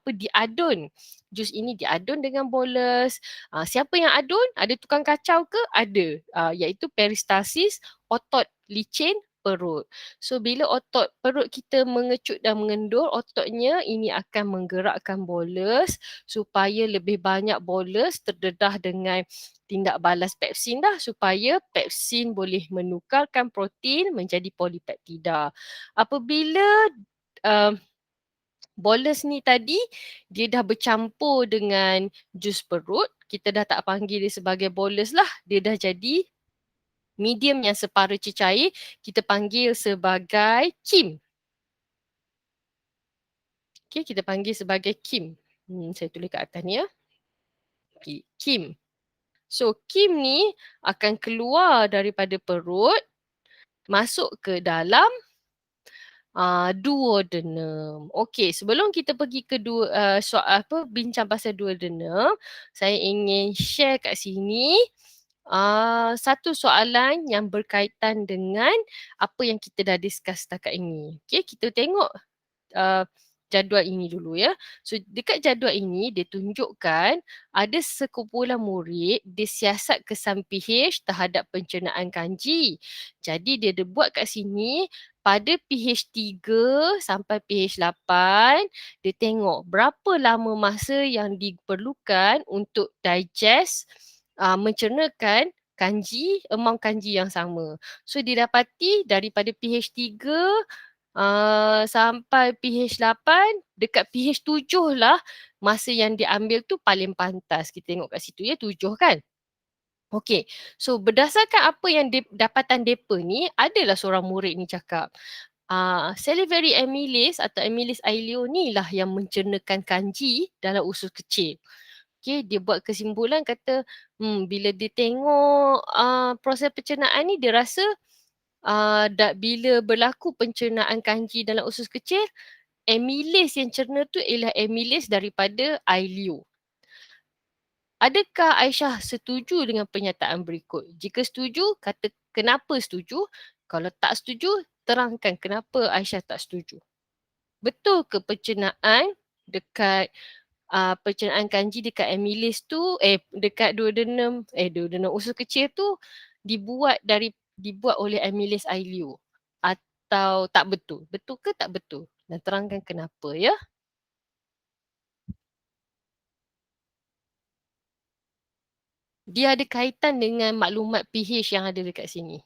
diadun. Jus ini diadun dengan bolus. Siapa yang adun? Ada tukang kacau ke? Ada. Iaitu peristalsis otot licin perut. So bila otot perut kita mengecut dan mengendur ototnya, ini akan menggerakkan bolus supaya lebih banyak bolus terdedah dengan tindak balas pepsin dah supaya pepsin boleh menukarkan protein menjadi polipeptida. Apabila bolus ni tadi dia dah bercampur dengan jus perut, kita dah tak panggil dia sebagai bolus lah, dia dah jadi medium yang separa cecair, kita panggil sebagai kim. Okay, kita panggil sebagai kim. Saya tulis kat atas ni ya. Okay, kim. So kim ni akan keluar daripada perut masuk ke dalam duodenum. Okey, sebelum kita pergi ke bincang pasal duodenum, saya ingin share kat sini satu soalan yang berkaitan dengan apa yang kita dah discuss setakat ini. Okey, kita tengok jadual ini dulu ya. So dekat jadual ini dia tunjukkan ada sekumpulan murid disiasat kesan pH terhadap pencernaan kanji. Jadi dia buat kat sini pada pH 3 sampai pH 8 dia tengok berapa lama masa yang diperlukan untuk digest mencernakan kanji, amount kanji yang sama. So didapati daripada pH 3 sampai pH 8, dekat pH 7 lah masa yang diambil tu paling pantas. Kita tengok kat situ ya, 7 kan. Okey, so berdasarkan apa yang dapatan mereka ni, adalah seorang murid ni cakap, salivary amylase atau amylase ileum ni lah yang mencernakan kanji dalam usus kecil. Okey, dia buat kesimpulan kata, bila dia tengok proses pencernaan ni, dia rasa bila berlaku pencernaan kanji dalam usus kecil, amylase yang cerna tu ialah amylase daripada ileum. Adakah Aisyah setuju dengan pernyataan berikut? Jika setuju, kata kenapa setuju. Kalau tak setuju, terangkan kenapa Aisyah tak setuju. Betul ke pencernaan dekat pencernaan kanji dekat amylase tu, dekat duodenum usus kecil tu dibuat oleh amylase ileum atau tak betul? Betul ke tak betul? Dan terangkan kenapa ya. Dia ada kaitan dengan maklumat pH yang ada dekat sini.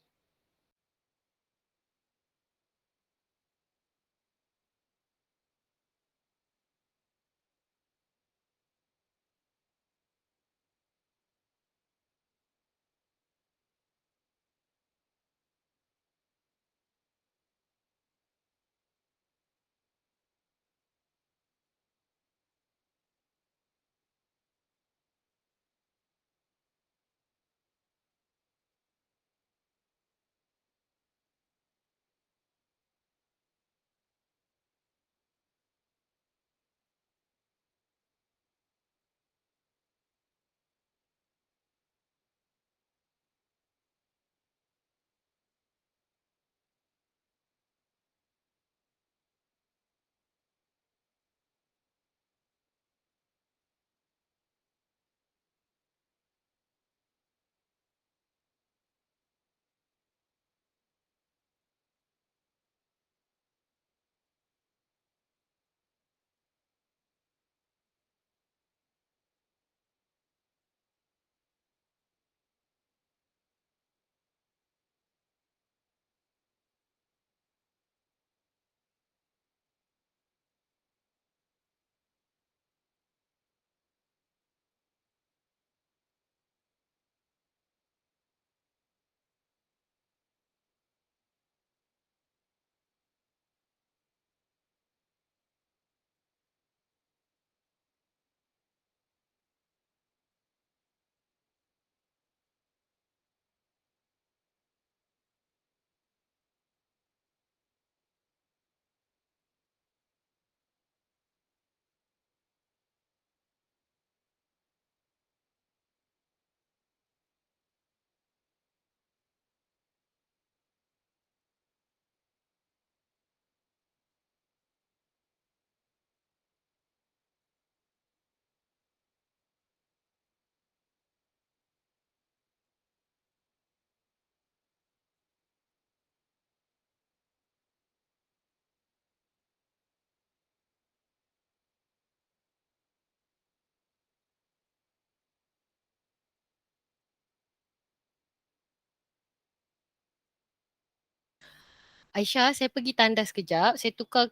Aisyah, saya pergi tandas kejap. Saya tukar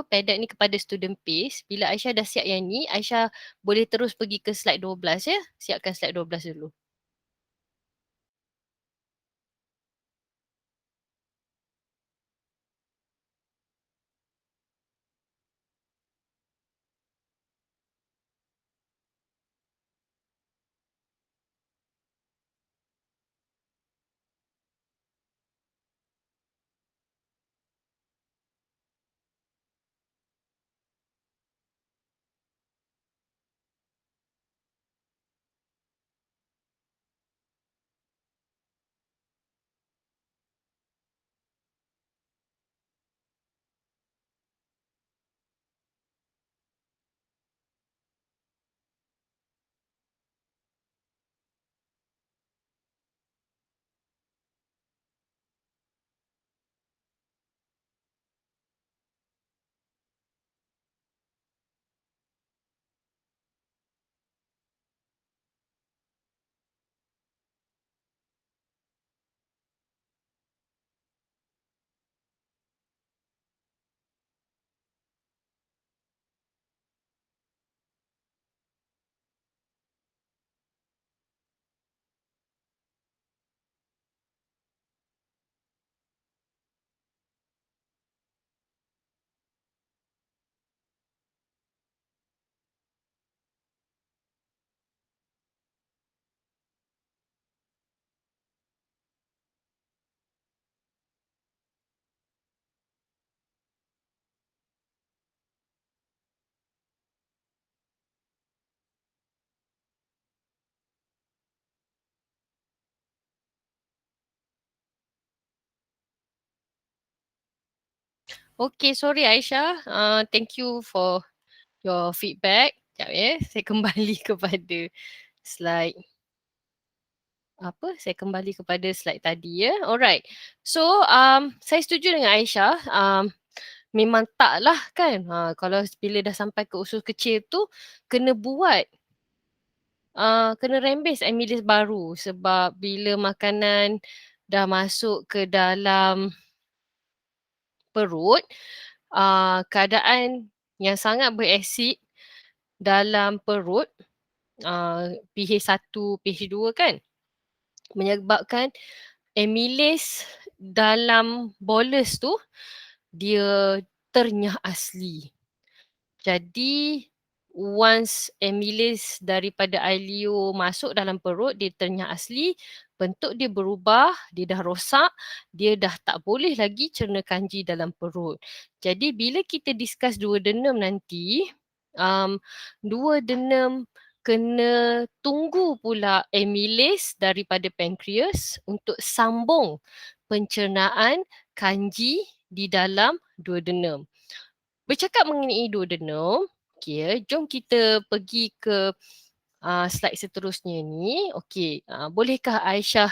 padat ni kepada student pace. Bila Aisyah dah siap yang ni, Aisyah boleh terus pergi ke slide 12 ya. Siapkan slide 12 dulu. Okay, sorry Aisyah. Thank you for your feedback. Sekejap ya. Saya kembali kepada slide saya kembali kepada slide tadi ya. Alright. So, saya setuju dengan Aisyah. Memang taklah kan. Kalau bila dah sampai ke usus kecil tu, kena buat. Kena rembes amylase baru sebab bila makanan dah masuk ke dalam perut, keadaan yang sangat berasid dalam perut, pH 1, pH 2 kan, menyebabkan amylase dalam bolus tu dia ternyah asli. Jadi once amylase daripada iLeo masuk dalam perut, dia ternyah asli, bentuk dia berubah, dia dah rosak, dia dah tak boleh lagi cerna kanji dalam perut. Jadi bila kita discuss duodenum nanti, duodenum kena tunggu pula amylase daripada pankreas untuk sambung pencernaan kanji di dalam duodenum. Bercakap mengenai duodenum, okay, jom kita pergi ke slide seterusnya ni. Okay, bolehkah Aisyah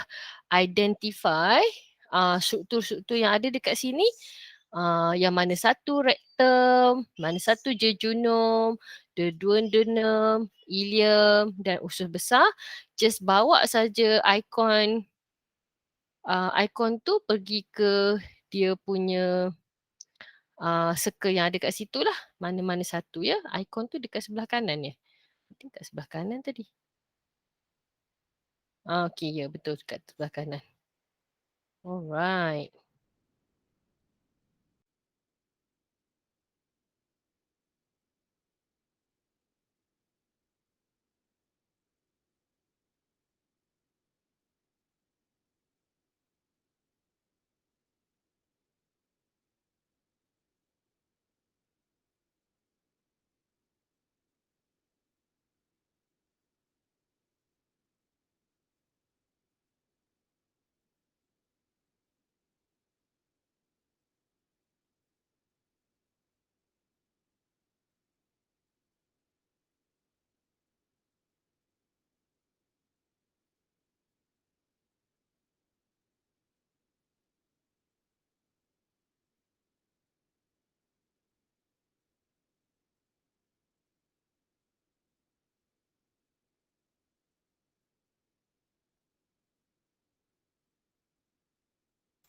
identify struktur-struktur yang ada dekat sini? Yang mana satu rectum, mana satu jejunum, duodenum, ileum dan usus besar. Just bawa saja ikon tu pergi ke dia punya circle yang ada kat situ lah. Mana-mana satu ya. Ikon tu dekat sebelah kanan ya. I think kat sebelah kanan tadi. Okay, ya betul dekat sebelah kanan. Alright.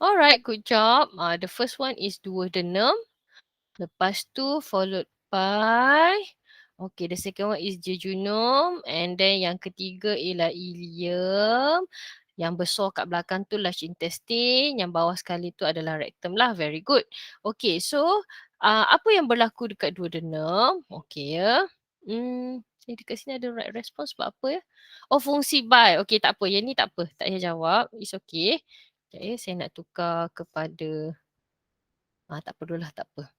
Alright, good job. The first one is duodenum. Lepas tu followed by, okay, the second one is jejunum, and then yang ketiga ialah ileum. Yang besar kat belakang tu large intestine, yang bawah sekali tu adalah rectum lah. Very good. Okay, so apa yang berlaku dekat duodenum? Okay ya. Dekat sini ada right response sebab apa ya? Oh, fungsi bile. Okay, tak apa. Yang ni tak apa. Tak payah jawab. It's okay. Sekejap ya, saya nak tukar kepada, tak perlulah, tak apa.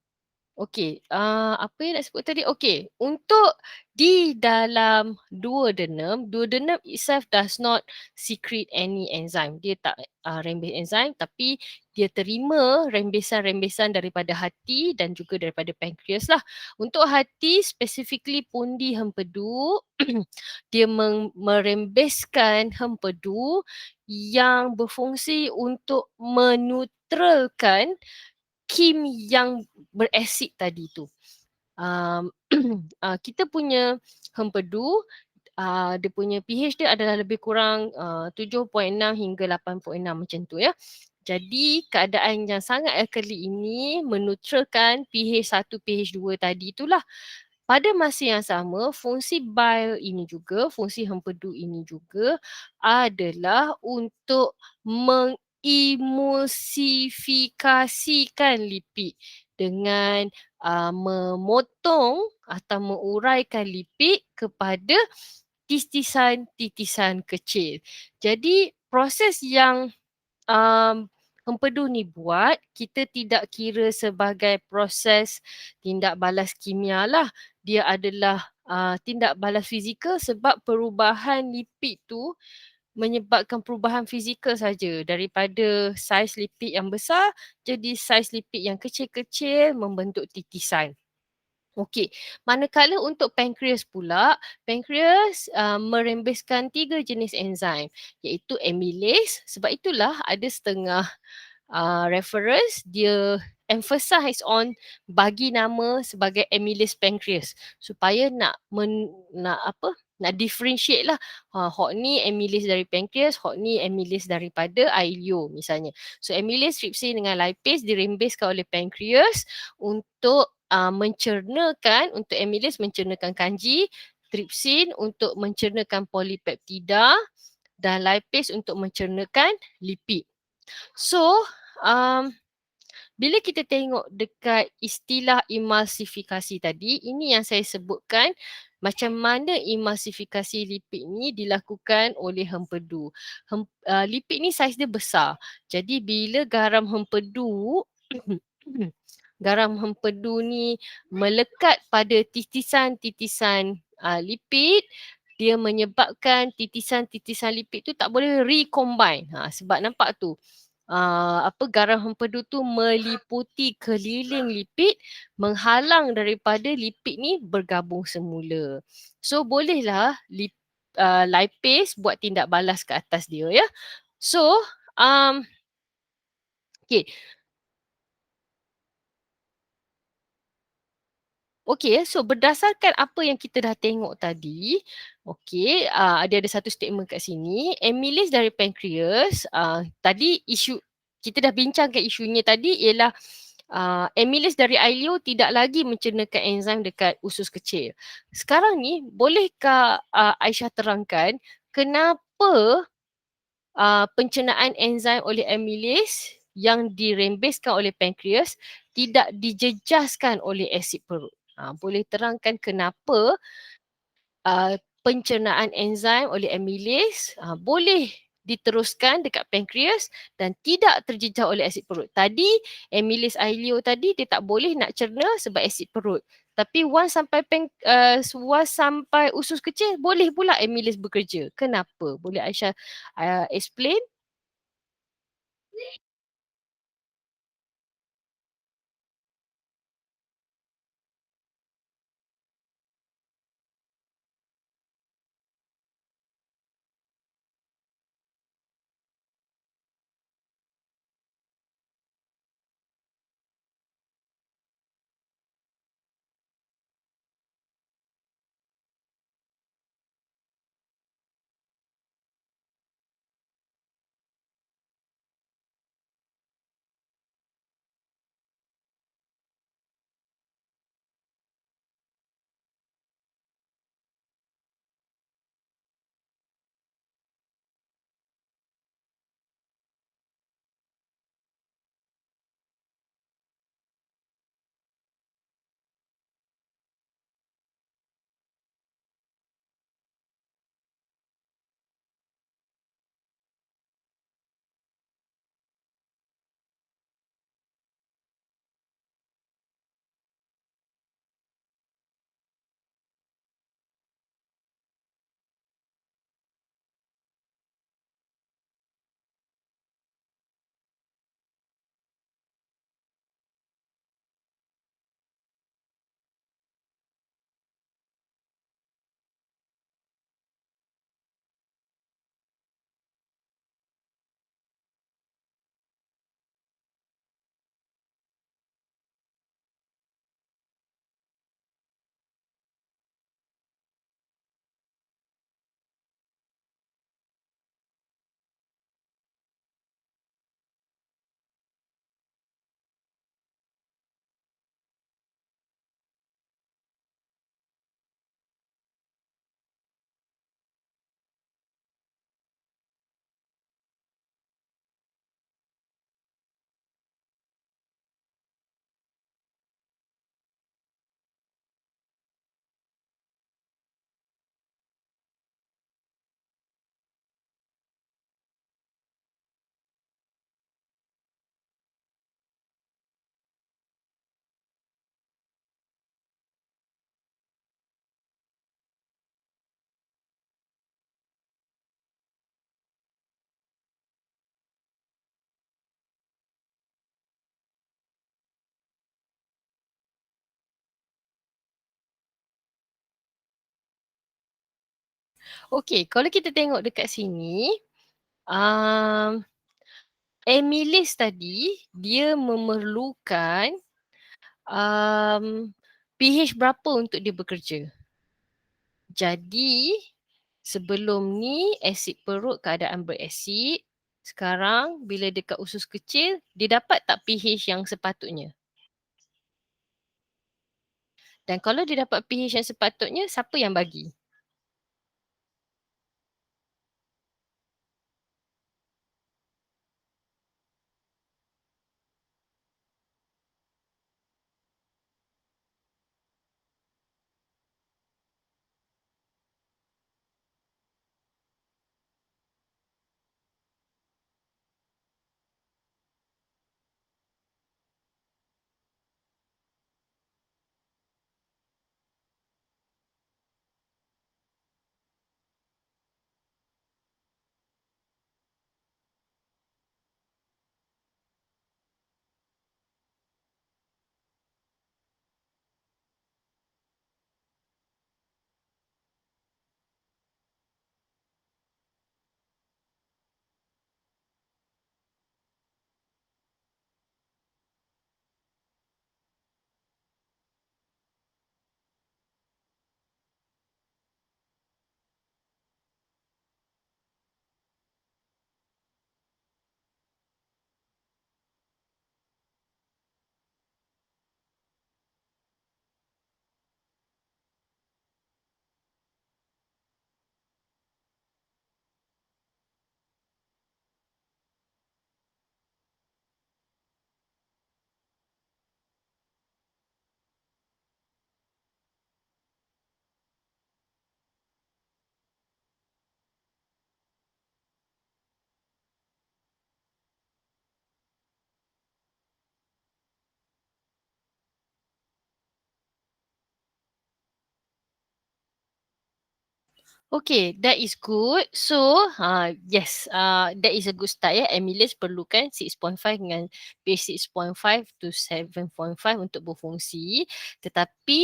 Okey, apa yang nak sebut tadi? Okey, untuk di dalam duodenum itself does not secrete any enzyme. Dia tak rembes enzim, tapi dia terima rembesan-rembesan daripada hati dan juga daripada pankreas lah. Untuk hati, specifically pundi hempedu, dia merembeskan hempedu yang berfungsi untuk menetralkan kim yang berasid tadi tu. Kita punya hempedu, dia punya pH dia adalah lebih kurang 7.6 hingga 8.6 macam tu ya. Jadi keadaan yang sangat alkali ini menetralkan pH 1, pH 2 tadi itulah. Pada masa yang sama, fungsi bile ini juga, fungsi hempedu ini juga adalah untuk mengemulsifikasikan lipid dengan memotong atau menguraikan lipid kepada titisan-titisan kecil. Jadi proses yang hempedu ni buat, kita tidak kira sebagai proses tindak balas kimia lah. Dia adalah tindak balas fizikal sebab perubahan lipid tu menyebabkan perubahan fizikal saja, daripada saiz lipid yang besar jadi saiz lipid yang kecil-kecil membentuk titisan. Okey, manakala untuk pankreas pula, pankreas merembeskan 3 jenis enzim, iaitu amylase. Sebab itulah ada setengah reference dia emphasize on bagi nama sebagai amylase pancreas supaya nak differentiate lah. Hok ni amylase dari pancreas, hok ni amylase daripada ileo misalnya. So amylase, trypsin dengan lipase dirembeskan oleh pancreas untuk mencernakan, untuk amylase mencernakan kanji, trypsin untuk mencernakan polipeptida dan lipase untuk mencernakan lipid. So, bila kita tengok dekat istilah emulsifikasi tadi, ini yang saya sebutkan macam mana emulsifikasi lipid ni dilakukan oleh hempedu. Lipid ni saiz dia besar. Jadi bila garam hempedu garam hempedu ni melekat pada titisan-titisan lipid, dia menyebabkan titisan-titisan lipid tu tak boleh recombine. Sebab nampak tu, garam hempedu tu meliputi keliling lipid, menghalang daripada lipid ni bergabung semula. So bolehlah lipase buat tindak balas ke atas dia ya. So okay. Okey, so berdasarkan apa yang kita dah tengok tadi, okey, ada satu statement kat sini, amylase dari pancreas, tadi isu kita dah bincangkan isunya tadi ialah amylase dari ileo tidak lagi mencernakan enzim dekat usus kecil. Sekarang ni bolehkah Aisyah terangkan kenapa pencernaan enzim oleh amylase yang dirembeskan oleh pankreas tidak dijejaskan oleh asid perut? Boleh terangkan kenapa pencernaan enzim oleh amylase boleh diteruskan dekat pankreas dan tidak terjejah oleh asid perut. Tadi amylase ileo tadi dia tak boleh nak cerna sebab asid perut. Tapi once sampai usus kecil boleh pula amylase bekerja. Kenapa? Boleh Aisyah explain? Okay, kalau kita tengok dekat sini, Emilis tadi, dia memerlukan pH berapa untuk dia bekerja. Jadi, sebelum ni asid perut keadaan berasid. Sekarang bila dekat usus kecil, dia dapat tak pH yang sepatutnya? Dan kalau dia dapat pH yang sepatutnya, siapa yang bagi? Okay, that is good. So, yes, that is a good start ya. Emilis perlukan 6.5 dengan pH 6.5 to 7.5 untuk berfungsi. Tetapi,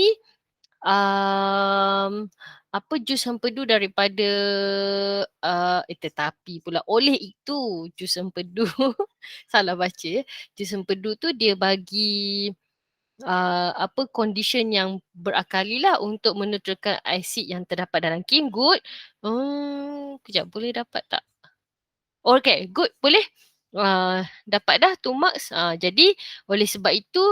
apa jus empedu daripada, tetapi pula oleh itu jus empedu, salah baca ya. Jus empedu tu dia bagi apa condition yang berakali lah untuk menetralkan asid yang terdapat dalam Kim. Good. Kejap, boleh dapat tak? Okay, good. Boleh. Dapat dah 2 marks. Jadi oleh sebab itu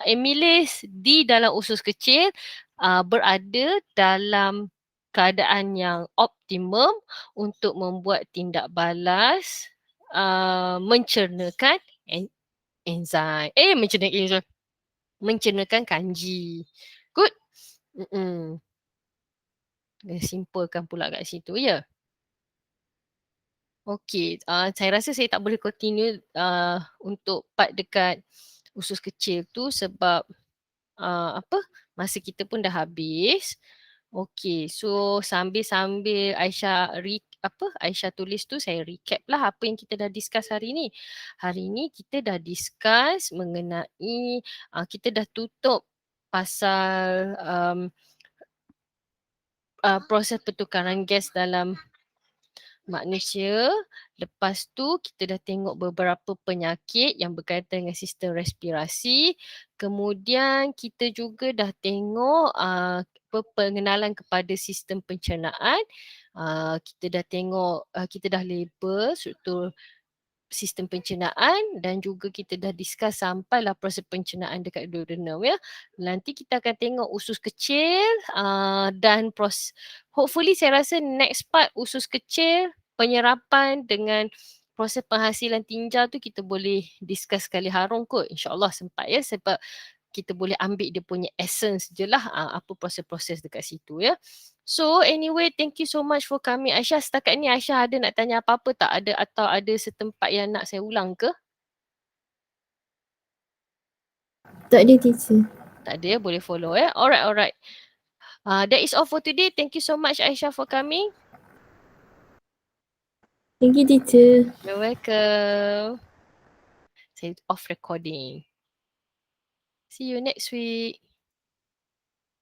amylase di dalam usus kecil berada dalam keadaan yang optimum untuk membuat tindak balas mencernakan enzim. Mencernakan kanji. Good. Dia simpulkan pula kat situ ya. Okey, saya rasa saya tak boleh continue untuk part dekat usus kecil tu sebab apa, masa kita pun dah habis. Okey, so sambil-sambil Aisyah tulis tu, saya recap lah apa yang kita dah discuss hari ni. Hari ni kita dah discuss mengenai, kita dah tutup pasal proses pertukaran gas dalam manusia. Lepas tu kita dah tengok beberapa penyakit yang berkaitan dengan sistem respirasi. Kemudian kita juga dah tengok pengenalan kepada sistem pencernaan. Kita dah tengok, kita dah label struktur sistem pencernaan dan juga kita dah discuss sampailah proses pencernaan dekat duodenum ya. Nanti kita akan tengok usus kecil dan hopefully saya rasa next part usus kecil, penyerapan dengan proses penghasilan tinja tu kita boleh discuss sekali harung kot. InsyaAllah sempat ya sebab kita boleh ambil dia punya essence je lah apa proses-proses dekat situ ya. So anyway, thank you so much for coming. Aisyah, setakat ni Aisyah ada nak tanya apa-apa tak? Atau ada setempat yang nak saya ulang ke? Tak ada teacher. Tak ada ya, boleh follow ya. Alright. That is all for today. Thank you so much Aisyah for coming. Thank you teacher. You're welcome. Saya off recording. See you next week.